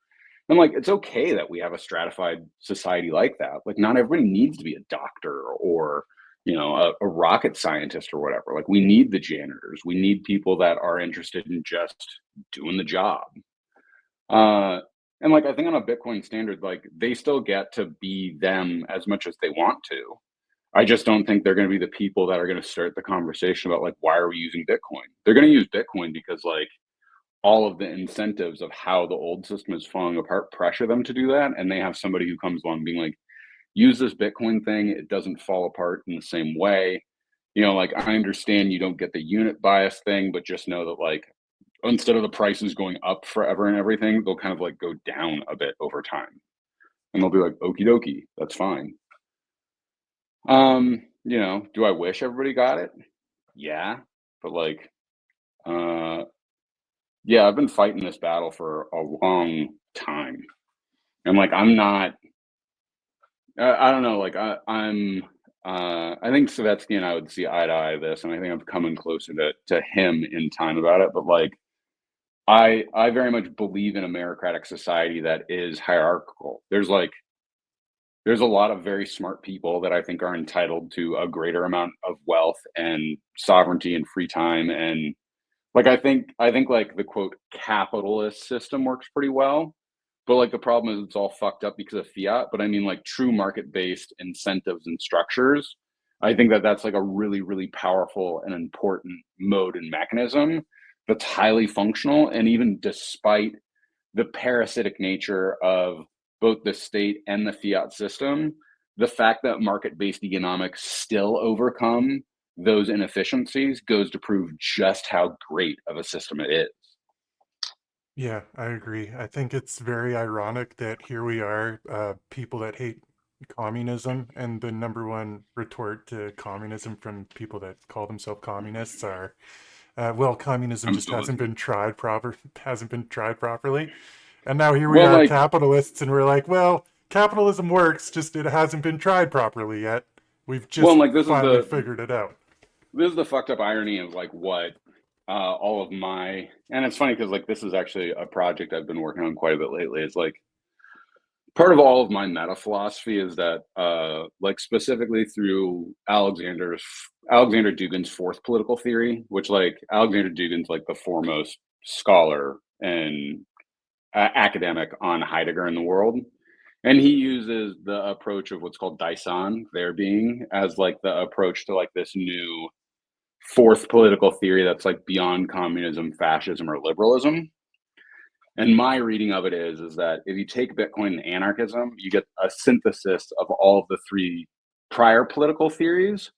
and like it's okay that we have a stratified society like that. Like not everybody needs to be a doctor or a rocket scientist or whatever. Like we need the janitors. We need people that are interested in just doing the job. Uh and like I think on a Bitcoin standard, like they still get to be them as much as they want to. I just don't think they're going to be the people that are going to start the conversation about like why are we using Bitcoin? They're going to use Bitcoin because like all of the incentives of how the old system is falling apart pressure them to do that, and they have somebody who comes along being like, use this Bitcoin thing, it doesn't fall apart in the same way. Like I understand you don't get the unit bias thing, but just know that like instead of the prices going up forever and everything, they'll kind of like go down a bit over time, and they'll be like okie dokie, that's fine. Do I wish everybody got it? Yeah, but like, uh, yeah, I've been fighting this battle for a long time, and like, I'm not. I don't know. Like, I'm. I think Savetsky and I would see eye to eye this, and I think I'm coming closer to him in time about it. But like, I very much believe in a meritocratic society that is hierarchical. There's a lot of very smart people that I think are entitled to a greater amount of wealth and sovereignty and free time. And like I think like the quote capitalist system works pretty well. But like the problem is it's all fucked up because of fiat. But I mean like true market based incentives and structures I think that that's like a really, really powerful and important mode and mechanism that's highly functional. And even despite the parasitic nature of both the state and the fiat system, the fact that market-based economics still overcome those inefficiencies goes to prove just how great of a system it is. Yeah, I agree. I think it's very ironic that here we are, people that hate communism, and the number one retort to communism from people that call themselves communists are, well, communism just hasn't Absolutely. been tried proper, hasn't been tried properly. And now here we Well, are, like, capitalists, and we're like, well, capitalism works, just it hasn't been tried properly yet. We've well, just like finally figured it out. this is the fucked up irony of like what all of my, and it's funny because like this is actually a project I've been working on quite a bit lately. It's like part of all of my meta philosophy is that like specifically through Alexander Dugin's fourth political theory, which like Alexander Dugin's like the foremost scholar and academic on Heidegger in the world. And he uses the approach of what's called Daishan, there being, as like the approach to like this new fourth political theory that's like beyond communism, fascism, or liberalism. And my reading of it is that if you take Bitcoin and anarchism, you get a synthesis of all of the three prior political theories,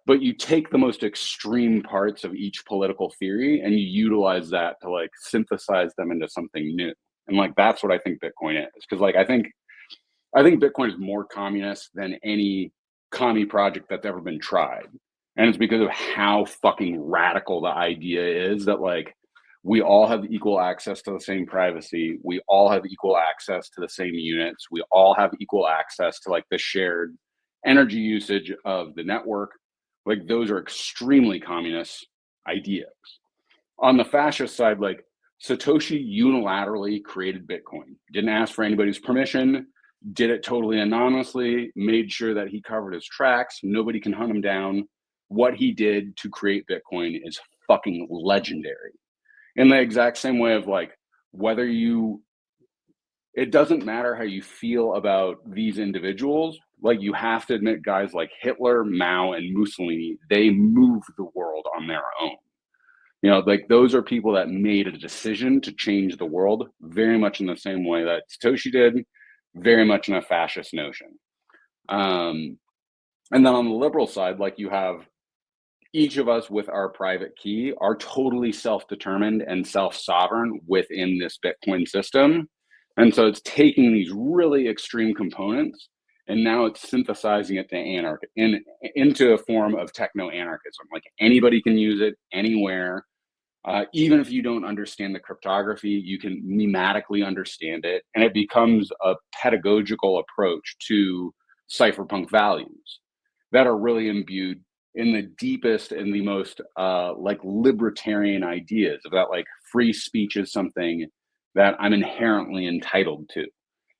but you take the most extreme parts of each political theory and you utilize that to like synthesize them into something new. And like that's what I think Bitcoin is. Because like I think Bitcoin is more communist than any commie project that's ever been tried. And it's because of how fucking radical the idea is that like we all have equal access to the same privacy. We all have equal access to the same units. We all have equal access to like the shared energy usage of the network. Like those are extremely communist ideas. On the fascist side, like Satoshi unilaterally created Bitcoin, didn't ask for anybody's permission, did it totally anonymously, made sure that he covered his tracks. Nobody can hunt him down. What he did to create Bitcoin is fucking legendary. In the exact same way of like, whether you, it doesn't matter how you feel about these individuals. Like, you have to admit, guys like Hitler, Mao, and Mussolini, they moved the world on their own. You know, like those are people that made a decision to change the world very much in the same way that Satoshi did, very much in a fascist notion. Um, and then on the liberal side, like you have each of us with our private key are totally self-determined and self-sovereign within this Bitcoin system. And so it's taking these really extreme components and now it's synthesizing it to into a form of techno-anarchism. Like anybody can use it anywhere. Even if you don't understand the cryptography, you can mematically understand it, and it becomes a pedagogical approach to cypherpunk values that are really imbued in the deepest and the most like libertarian ideas of that like free speech is something that I'm inherently entitled to.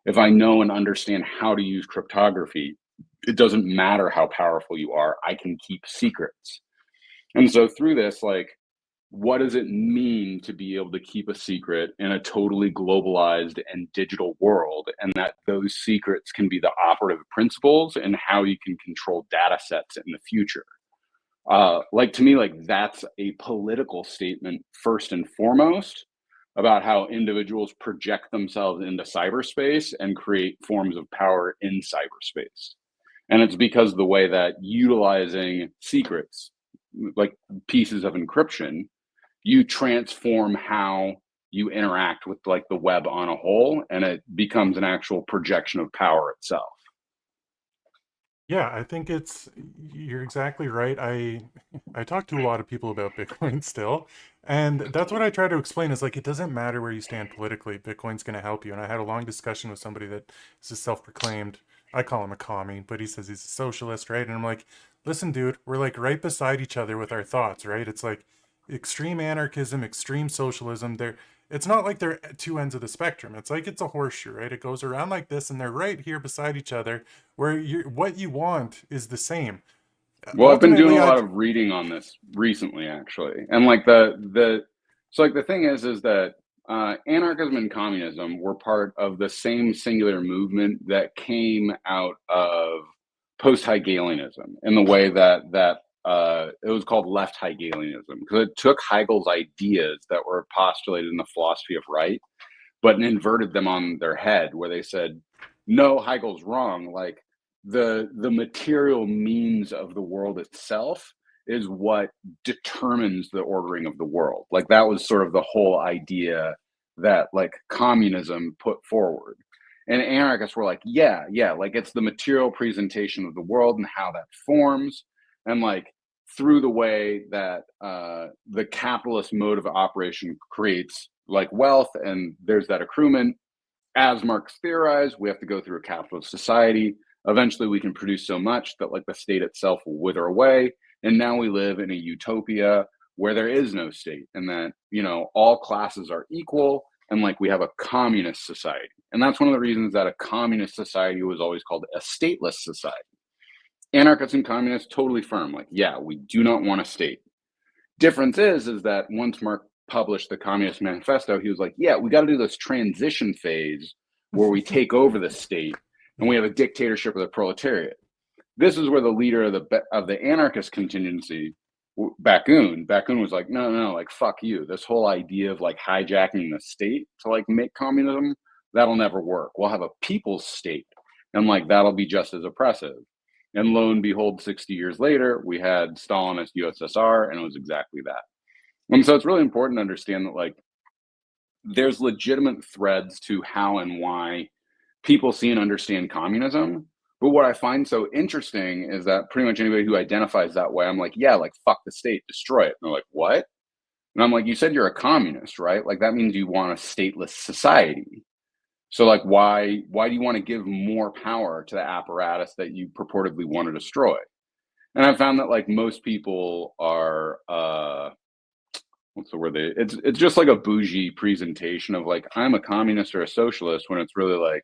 If I know and understand how to use cryptography, it doesn't matter how powerful you are, I can keep secrets. And so through this, like, what does it mean to be able to keep a secret in a totally globalized and digital world, and that those secrets can be the operative principles and how you can control data sets in the future? Like to me, like that's a political statement first and foremost about how individuals project themselves into cyberspace and create forms of power in cyberspace. And it's because of the way that utilizing secrets, like pieces of encryption, you transform how you interact with like the web on a whole, and it becomes an actual projection of power itself. Yeah, I think you're exactly right. I talk to a lot of people about Bitcoin still, and that's what I try to explain is like it doesn't matter where you stand politically, Bitcoin's going to help you. And I had a long discussion with somebody that is a self-proclaimed, I call him a commie, but he says he's a socialist, right? And I'm like, "Listen, dude, we're like right beside each other with our thoughts, right? It's like extreme anarchism, extreme socialism. It's not like they're at two ends of the spectrum. It's like it's a horseshoe, right? It goes around like this and they're right here beside each other where what you want is the same. Well, I've been doing Ultimately, a lot I've of reading on this recently, actually, and like the so like the thing is that anarchism and communism were part of the same singular movement that came out of post-Hegelianism in the way that it was called left Hegelianism, because it took Hegel's ideas that were postulated in the philosophy of right, but inverted them on their head, where they said, no, Hegel's wrong. Like the material means of the world itself is what determines the ordering of the world. Like that was sort of the whole idea that like communism put forward. And anarchists were like, yeah, like it's the material presentation of the world and how that forms. And like through the way that the capitalist mode of operation creates like wealth, and there's that accruement. As Marx theorized, we have to go through a capitalist society. Eventually, we can produce so much that like the state itself will wither away. And now we live in a utopia where there is no state, and that, you know, all classes are equal, and like we have a communist society. And that's one of the reasons that a communist society was always called a stateless society. Anarchists and communists totally firm, like, yeah, we do not want a state. Difference is that once Marx published the Communist Manifesto, he was like, yeah, we got to do this transition phase where we take over the state and we have a dictatorship of the proletariat. This is where the leader of the anarchist contingency, Bakunin was like, no, like fuck you. This whole idea of like hijacking the state to like make communism, that'll never work. We'll have a people's state, and like that'll be just as oppressive. And lo and behold, 60 years later, we had Stalinist USSR, and it was exactly that. And so it's really important to understand that like there's legitimate threads to how and why people see and understand communism. But what I find so interesting is that pretty much anybody who identifies that way, I'm like, yeah, like fuck the state, destroy it. And they're like, what? And I'm like, you said you're a communist, right? Like that means you want a stateless society. So like why do you want to give more power to the apparatus that you purportedly want to destroy? And I found that like most people are what's the word it's just like a bougie presentation of like I'm a communist or a socialist, when it's really like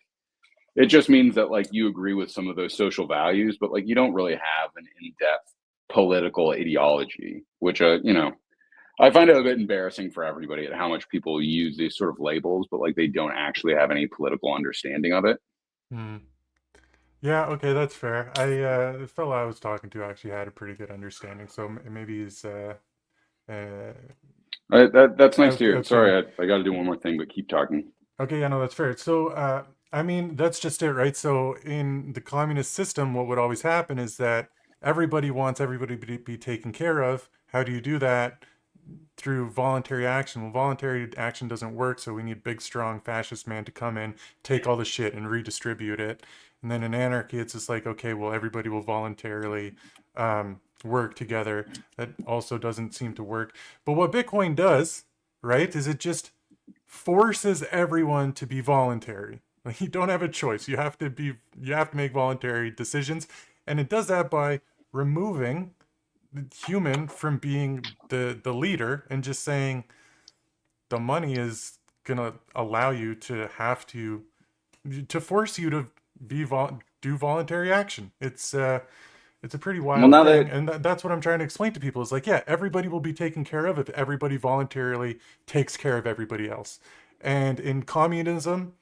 it just means that like you agree with some of those social values, but like you don't really have an in-depth political ideology, which you know, I find it a bit embarrassing for everybody at how much people use these sort of labels, but like they don't actually have any political understanding of it. Hmm. Yeah, okay, that's fair. The fellow I was talking to actually had a pretty good understanding, so maybe he's uh, That's nice to hear. outside. Sorry, I got to do one more thing, but keep talking. Okay, yeah, no, that's fair. So, I mean, that's just it, right? So, in the communist system, what would always happen is that everybody wants everybody to be taken care of. How do you do that? Through voluntary action. Well, voluntary action doesn't work, so we need big, strong fascist man to come in, take all the shit, and redistribute it. And then in anarchy, it's just like, okay, well, everybody will voluntarily work together. That also doesn't seem to work. But what Bitcoin does, right, is it just forces everyone to be voluntary. Like you don't have a choice. You have to make voluntary decisions. And it does that by removing the human from being the leader and just saying the money is gonna allow you to have to force you to do voluntary action. It's a pretty Well, wild now thing, that and that's what I'm trying to explain to people. Is like, yeah, everybody will be taken care of if everybody voluntarily takes care of everybody else. And in communism,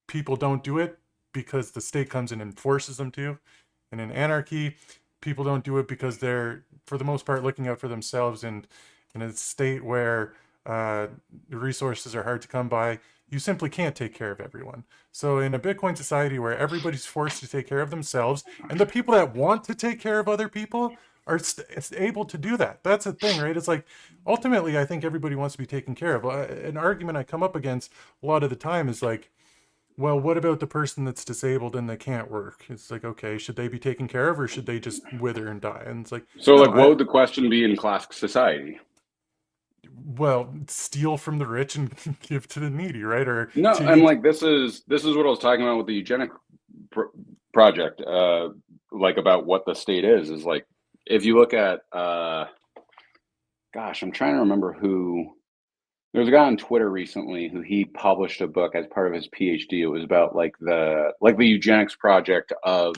people don't do it because the state comes in and forces them to. And in anarchy, people don't do it because they're, for the most part, looking out for themselves. And in a state where the resources are hard to come by, you simply can't take care of everyone. So in a Bitcoin society where everybody's forced to take care of themselves, and the people that want to take care of other people are able to do that. That's the thing, right? It's like ultimately, I think everybody wants to be taken care of. An argument I come up against a lot of the time is like, well, what about the person that's disabled and they can't work? It's like, okay, should they be taken care of or should they just wither and die? And it's like, so no, like what would the question be in classic society? well, steal from the rich and give to the needy, right? Or No, to and eat. like this is what I was talking about with the eugenic project, like about what the state is like if you look at gosh, I'm trying to remember who. There's a guy on Twitter recently who he published a book as part of his PhD. It was about like the eugenics project of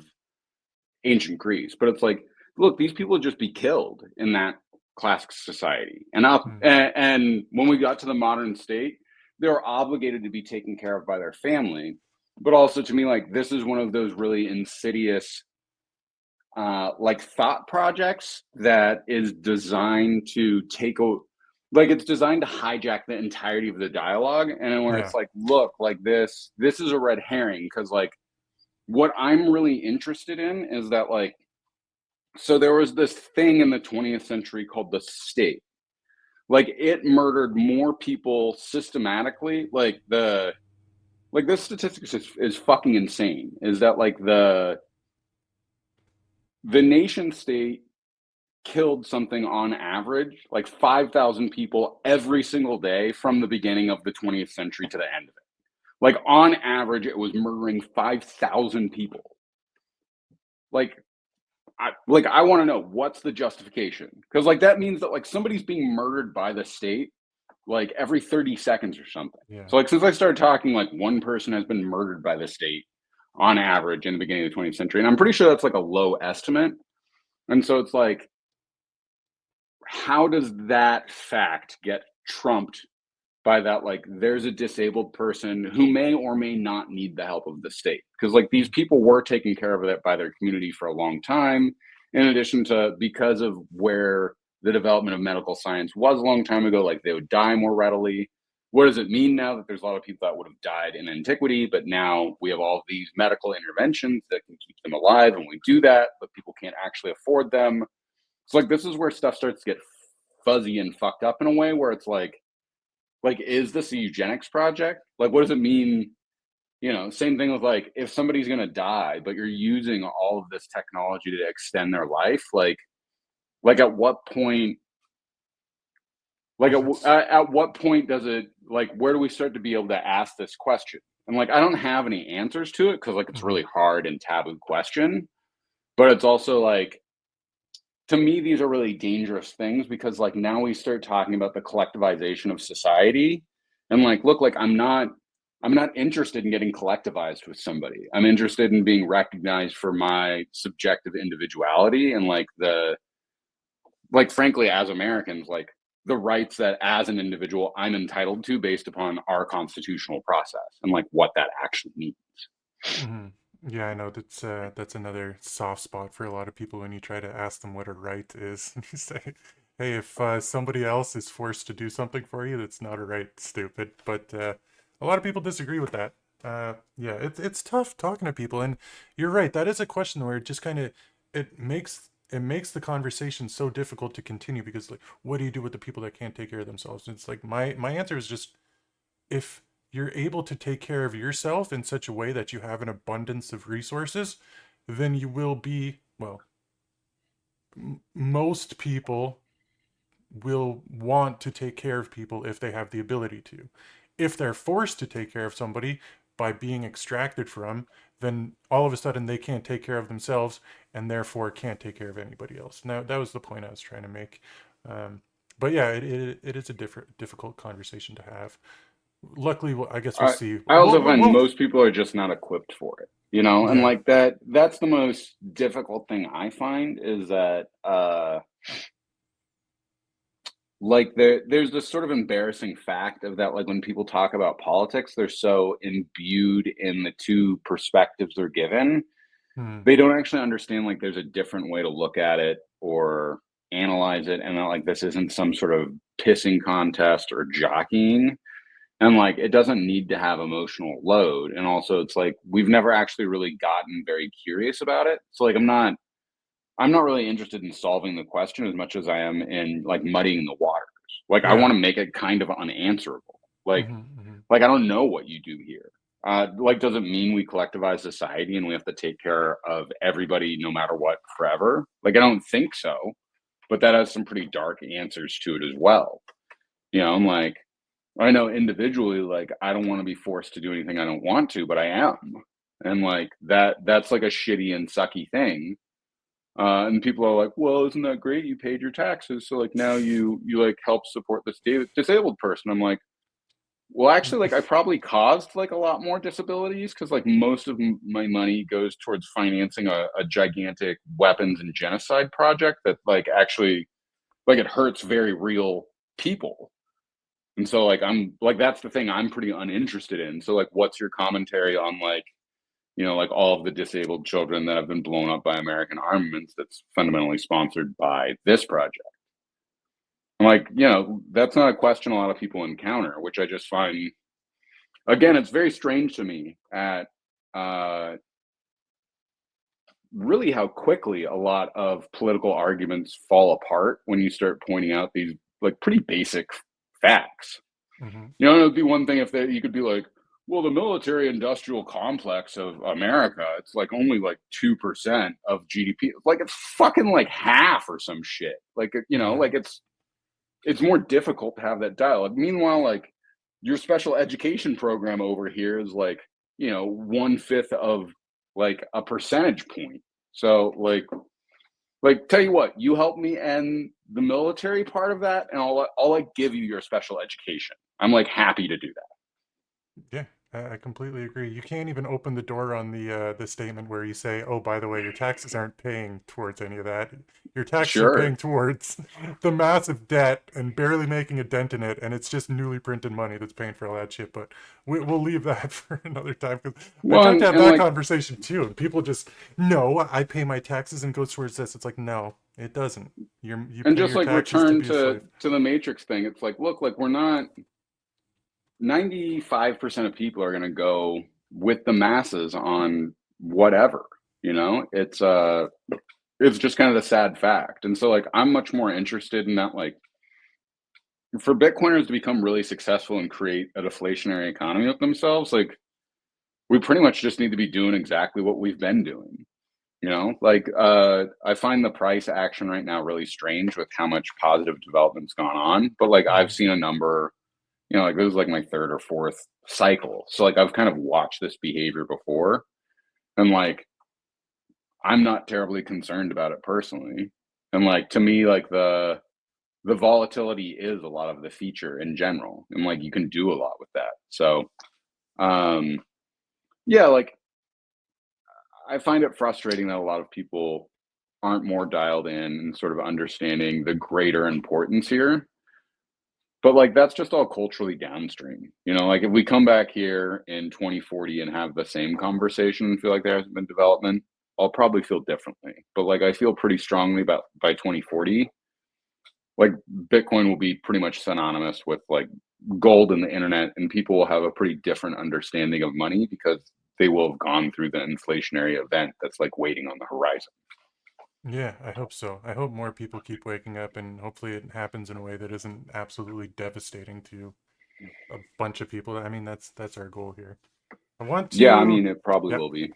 ancient Greece. But it's like, look, these people would just be killed in that classic society. Hmm. And when we got to the modern state, they were obligated to be taken care of by their family. But also to me, like this is one of those really insidious like thought projects that is designed to take a like it's designed to hijack the entirety of the dialogue, and then where Yeah. it's like, look, like this is a red herring, because like what I'm really interested in is that like, so there was this thing in the 20th century called the state. Like it murdered more people systematically. Like this statistics is fucking insane. Is that like the nation state killed something on average like 5,000 people every single day from the beginning of the 20th century to the end of it. Like on average, it was murdering 5,000 people. Like I want to know what's the justification, because like that means that like somebody's being murdered by the state like every 30 seconds or something. Yeah. So like since I started talking, like one person has been murdered by the state on average in the beginning of the 20th century, and I'm pretty sure that's like a low estimate. And so it's like, how does that fact get trumped by that like there's a disabled person who may or may not need the help of the state, because like these people were taken care of it by their community for a long time, in addition to because of where the development of medical science was a long time ago, like they would die more readily. What does it mean now that there's a lot of people that would have died in antiquity, but now we have all of these medical interventions that can keep them alive, and we do that, but people can't actually afford them. So like this is where stuff starts to get fuzzy and fucked up in a way where it's like, is this a eugenics project? Like, what does it mean? Same thing with like, if somebody's gonna die, but you're using all of this technology to extend their life, like at what point, That's at what point does it like, where do we start to be able to ask this question? And like, I don't have any answers to it because like it's mhm. really hard and taboo question, but it's also like, to me, these are really dangerous things because like now we start talking about the collectivization of society, and like, look, like I'm not interested in getting collectivized with somebody. I'm interested in being recognized for my subjective individuality, and like frankly, as Americans, like the rights that as an individual I'm entitled to based upon our constitutional process and like what that actually means. Hmm. Yeah, I know that's another soft spot for a lot of people when you try to ask them what a right is. You say, "Hey, if somebody else is forced to do something for you, that's not a right, stupid." But a lot of people disagree with that. Yeah, it's tough talking to people, and you're right. That is a question where it just kind of it makes the conversation so difficult to continue because like, what do you do with the people that can't take care of themselves? And it's like my answer is just if you're able to take care of yourself in such a way that you have an abundance of resources, then you will be, well, most people will want to take care of people if they have the ability to. If they're forced to take care of somebody by being extracted from, then all of a sudden they can't take care of themselves and therefore can't take care of anybody else. Now, that was the point I was trying to make. Um, but yeah, it is a difficult conversation to have. Luckily, I guess we'll I see. I also find most people are just not equipped for it, and Yeah. like that's the most difficult thing I find is that like there's this sort of embarrassing fact of that like when people talk about politics, they're so imbued in the two perspectives they're given. Hmm. They don't actually understand like there's a different way to look at it or analyze it, and that like this isn't some sort of pissing contest or jockeying. And like it doesn't need to have emotional load, and also it's like we've never actually really gotten very curious about it, so like I'm not really interested in solving the question as much as I am in like muddying the waters. Like I want Yeah. to make it kind of unanswerable. like Hmm. Hmm. like I don't know what you do here. Like does it mean we collectivize society and we have to take care of everybody no matter what forever? Like I don't think so, but that has some pretty dark answers to it as well. I'm like, I know individually, like I don't want to be forced to do anything I don't want to, but I am. And like that's like a shitty and sucky thing. And people are like, well, isn't that great? You paid your taxes. So like now you like help support this disabled person. I'm like, well, actually, like I probably caused like a lot more disabilities because like most of my money goes towards financing a gigantic weapons and genocide project that like actually like it hurts very real people. And so like I'm like that's the thing I'm pretty uninterested in. So like what's your commentary on like like all of the disabled children that have been blown up by American armaments that's fundamentally sponsored by this project. I'm like, that's not a question a lot of people encounter, which I just find, again, it's very strange to me at really how quickly a lot of political arguments fall apart when you start pointing out these like pretty basic facts. Mm-hmm. It'd be one thing if you could be like, well, the military industrial complex of America, it's like only like 2% of GDP. Like it's fucking like half or some shit. Like, Yeah. like it's more difficult to have that dialogue. Meanwhile, like your special education program over here is like, 1/5 of like a percentage point. So like tell you what, you help me end the military part of that, and I'll like give you your special education. I'm like happy to do that. Yeah, I completely agree. You can't even open the door on the statement where you say, "Oh, by the way, your taxes aren't paying towards any of that. Your taxes are Sure. paying towards the massive debt and barely making a dent in it, and it's just newly printed money that's paying for all that shit." But we'll leave that for another time because I Well, tried to have and that like conversation too, and people just, "No, I pay my taxes and it goes towards this." It's like, no, it doesn't. You and pay just your like taxes to return be a slave. to the Matrix thing. It's like, look, like we're not 95% of people are going to go with the masses on whatever, it's just kind of the sad fact. And so like I'm much more interested in that, like for Bitcoiners to become really successful and create a deflationary economy of themselves, like we pretty much just need to be doing exactly what we've been doing. Like I find the price action right now really strange with how much positive development's gone on. But like I've Mm-hmm. seen a number, like this is like my third or fourth cycle. So like I've kind of watched this behavior before, and like I'm not terribly concerned about it personally. And like to me, like the volatility is a lot of the feature in general. And like you can do a lot with that. So um yeah, like I find it frustrating that a lot of people aren't more dialed in and sort of understanding the greater importance here. But like that's just all culturally downstream. Like if we come back here in 2040 and have the same conversation and feel like there hasn't been development, I'll probably feel differently. But like I feel pretty strongly about by 2040, like Bitcoin will be pretty much synonymous with like gold and the internet, and people will have a pretty different understanding of money because they will have gone through the inflationary event that's like waiting on the horizon. Yeah, I hope so. I hope more people keep waking up and hopefully it happens in a way that isn't absolutely devastating to a bunch of people. I mean, that's our goal here. I want Yeah, I to, mean, it probably yep, will be.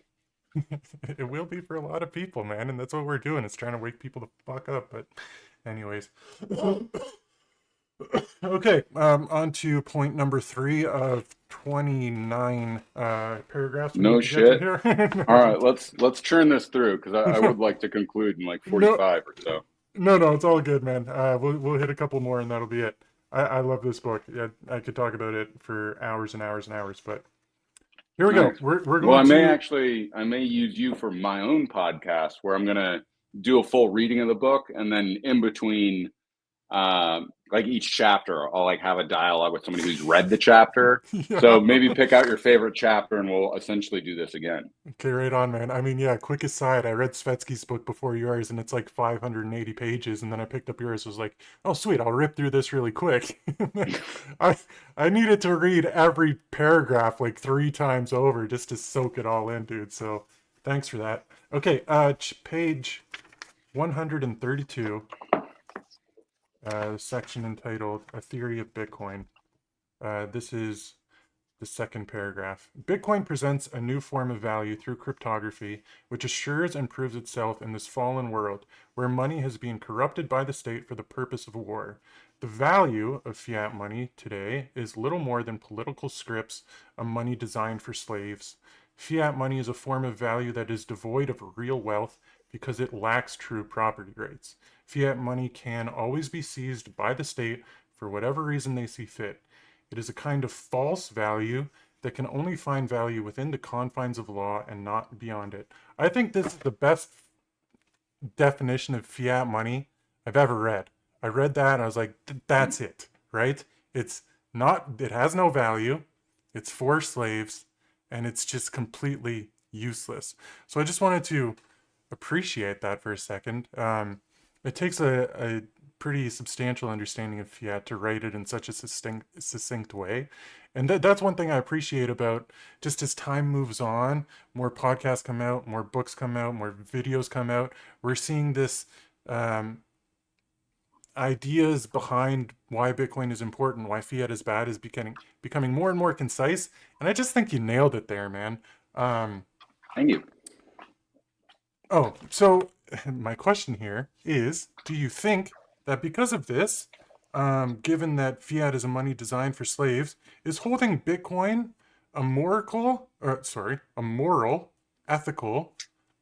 it will be for a lot of people, man, and that's what we're doing. It's trying to wake people the fuck up. But anyways, okay, on to point number three of 29 paragraphs we need No to get through shit. here. All right, let's churn this through because I No, would like to conclude in like no, 45 or so. no, it's all good, man. We'll hit a couple more and that'll be it. I love this book. Yeah, I could talk about it for hours and hours and hours, but here we go. Nice. We're Well, going to. I may use you for my own podcast where I'm gonna do a full reading of the book, and then in between, like each chapter, I'll like have a dialogue with somebody who's read the chapter. Yeah. So maybe pick out your favorite chapter, and we'll essentially do this again. Okay, right on, man. I mean, yeah, quick aside, I read Svetsky's book before yours, and it's like 580 pages, and then I picked up yours, was like, oh, sweet, I'll rip through this really quick. I I needed to read every paragraph like three times over just to soak it all in, dude. So thanks for that. Okay, page 132, section entitled A Theory of Bitcoin. This is the second paragraph. Bitcoin presents a new form of value through cryptography, which assures and proves itself in this fallen world where money has been corrupted by the state for the purpose of war. The value of fiat money today is little more than political scripts, a money designed for slaves. Fiat money is a form of value that is devoid of real wealth because it lacks true property rights. Fiat money can always be seized by the state for whatever reason they see fit. It is a kind of false value that can only find value within the confines of law and not beyond it. I think this is the best definition of fiat money I've ever read. I read that and I was like, that's it, right? It's not, it has no value, it's for slaves, and it's just completely useless. So I just wanted to appreciate that for a second. It takes a pretty substantial understanding of fiat to write it in such a succinct way. And that's one thing I appreciate about just as time moves on, more podcasts come out, more books come out, more videos come out. We're seeing this um, ideas behind why Bitcoin is important, why fiat is bad, is becoming more and more concise. And I just think you nailed it there, man. Um, Thank you. Oh, so my question here is, do you think that because of this, given that fiat is a money designed for slaves, is holding Bitcoin a moral, ethical,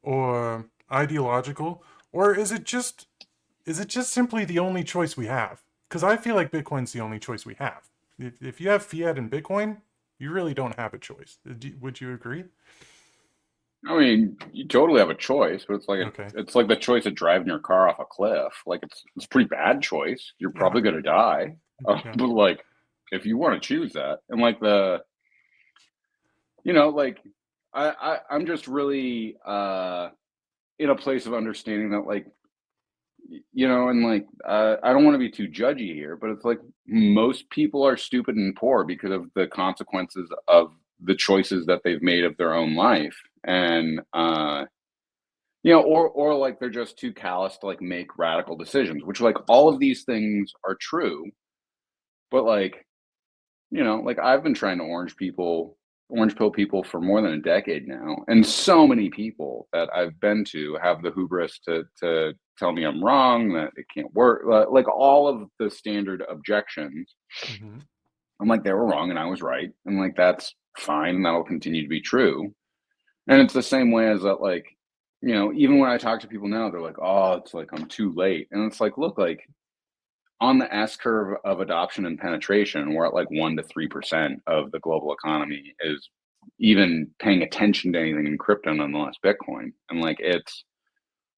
or ideological, or is it just simply the only choice we have? Because I feel like Bitcoin's the only choice we have. If you have fiat and Bitcoin, you really don't have a choice. Would you agree? I mean, you totally have a choice, but Okay. it's like the choice of driving your car off a cliff. Like it's a pretty bad choice. You're Yeah. probably gonna die. Yeah. But like, if you want to choose that, and like like I'm just really in a place of understanding that like and like I don't want to be too judgy here, but it's like most people are stupid and poor because of the consequences of the choices that they've made of their own life. And or like they're just too callous to like make radical decisions, which like all of these things are true, but like, like I've been trying to orange pill people for more than a decade now, and so many people that I've been to have the hubris to tell me I'm wrong, that it can't work, like all of the standard objections. Hmm. I'm like, they were wrong and I was right, and like that's fine, and that'll continue to be true. And it's the same way as that, like, even when I talk to people now, they're like, oh, it's like I'm too late. And it's like, look, like on the S curve of adoption and penetration, we're at like 1 to 3% of the global economy is even paying attention to anything in crypto, nonetheless Bitcoin. And like it's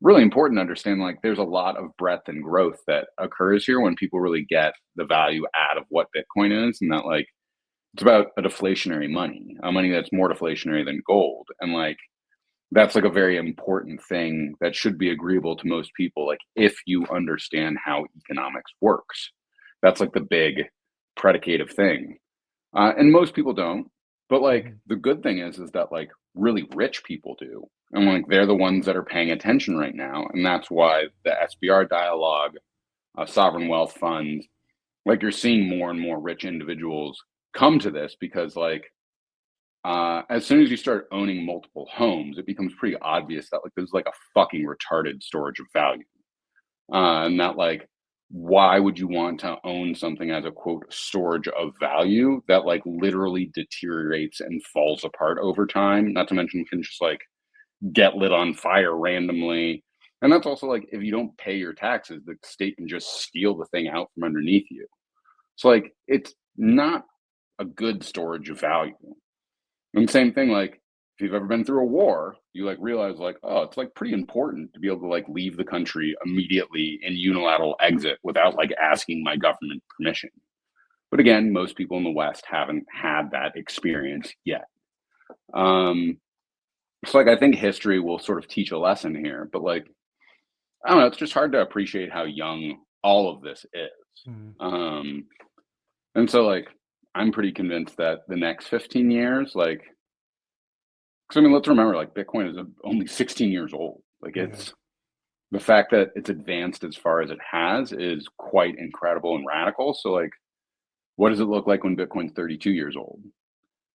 really important to understand like there's a lot of breadth and growth that occurs here when people really get the value add of what Bitcoin is, and that like it's about a deflationary money, a money that's more deflationary than gold. And like that's like a very important thing that should be agreeable to most people. Like if you understand how economics works, that's like the big predicative thing. And most people don't. But like Hmm. the good thing is that like really rich people do. And like they're the ones that are paying attention right now. And that's why the SBR dialogue, sovereign wealth funds, like you're seeing more and more rich individuals come to this because like as soon as you start owning multiple homes, it becomes pretty obvious that like there's like a fucking retarded storage of value, and that like why would you want to own something as a quote storage of value that like literally deteriorates and falls apart over time? Not to mention can just like get lit on fire randomly. And that's also like if you don't pay your taxes, the state can just steal the thing out from underneath you. So like it's not a good storage of value. And same thing, like if you've ever been through a war, you like realize like, oh, it's like pretty important to be able to like leave the country immediately and unilateral exit without like asking my government permission. But again, most people in the West haven't had that experience yet. Um, so like I think history will sort of teach a lesson here, but like I don't know, it's just hard to appreciate how young all of this is. Hmm. Um, and so like I'm pretty convinced that the next 15 years, like, because I mean, let's remember, like Bitcoin is only 16 years old. Like Yeah. it's the fact that it's advanced as far as it has is quite incredible and radical. So like, what does it look like when Bitcoin's 32 years old?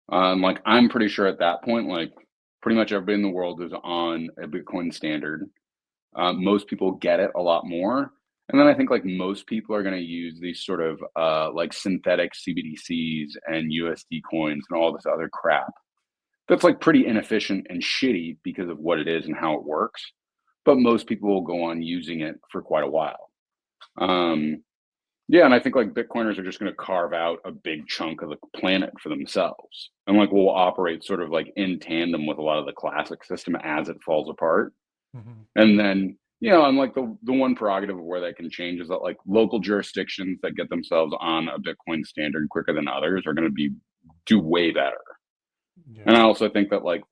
Like I'm pretty sure at that point, like pretty much everybody in the world is on a Bitcoin standard. Most people get it a lot more. And then I think like most people are going to use these sort of like synthetic CBDCs and USD coins and all this other crap that's like pretty inefficient and shitty because of what it is and how it works. But most people will go on using it for quite a while. Um, yeah, and I think like Bitcoiners are just going to carve out a big chunk of the planet for themselves, and like will operate sort of like in tandem with a lot of the classic system as it falls apart. Hmm. And then and like the one prerogative of where that can change is that like local jurisdictions that get themselves on a Bitcoin standard quicker than others are going to be do way better. And Yeah. I also think that like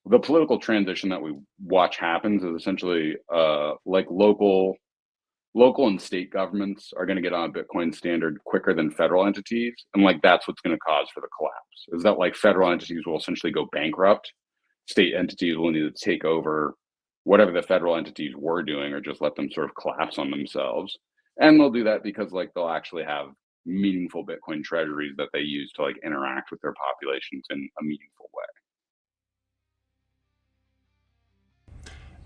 the political transition that we watch happens is essentially like local and state governments are going to get on a Bitcoin standard quicker than federal entities, and like that's what's going to cause for the collapse. Is that like federal entities will essentially go bankrupt, state entities will need to take over whatever the federal entities were doing, or just let them sort of collapse on themselves. And they'll do that because like they'll actually have meaningful Bitcoin treasuries that they use to like interact with their populations in a meaningful way.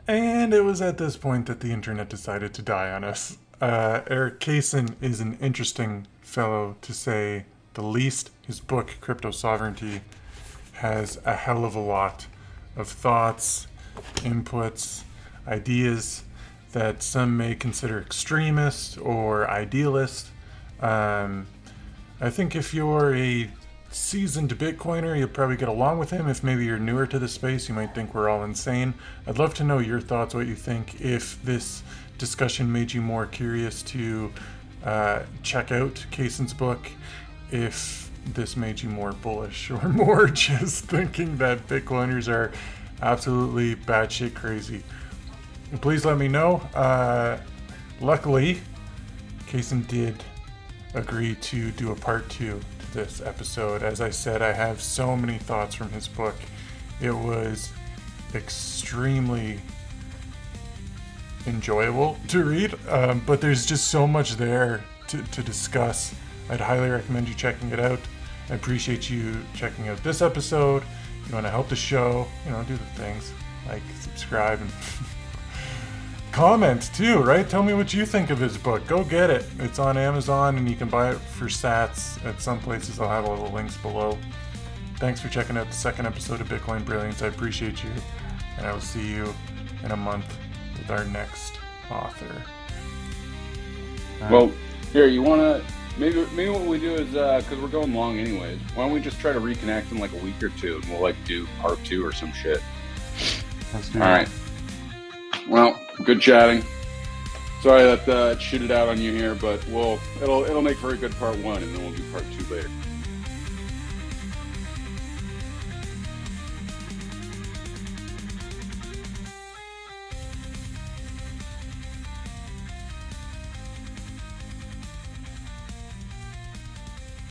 And it was at this point that the internet decided to die on us. Erik Cason is an interesting fellow, to say the least. His book, Cryptosovereignty, has a hell of a lot of thoughts, inputs, ideas that some may consider extremist or idealist. I think if you're a seasoned Bitcoiner, you'll probably get along with him. If maybe you're newer to the space, you might think we're all insane. I'd love to know your thoughts, what you think, if this discussion made you more curious to check out Cason's book, if this made you more bullish, or more just thinking that Bitcoiners are absolutely batshit crazy. Please let me know. Luckily, Cason did agree to do a part 2 to this episode. As I said, I have so many thoughts from his book. It was extremely enjoyable to read, but there's just so much there to discuss. I'd highly recommend you checking it out. I appreciate you checking out this episode. If you want to help the show, do the things like subscribe and comment too, right? Tell me what you think of his book. Go get it. It's on Amazon and you can buy it for sats. At some places I'll have all the links below. Thanks for checking out the second episode of Bitcoin Brilliance. I appreciate you, and I will see you in a month with our next author. Well, here, you want to, maybe what we do is, because we're going long anyways, why don't we just try to reconnect in like a week or two, and we'll like do part 2 or some shit. Let's do All right. Well, good chatting. Sorry that it shitted out on you here, but it'll make for a good part 1, and then we'll do part 2 later.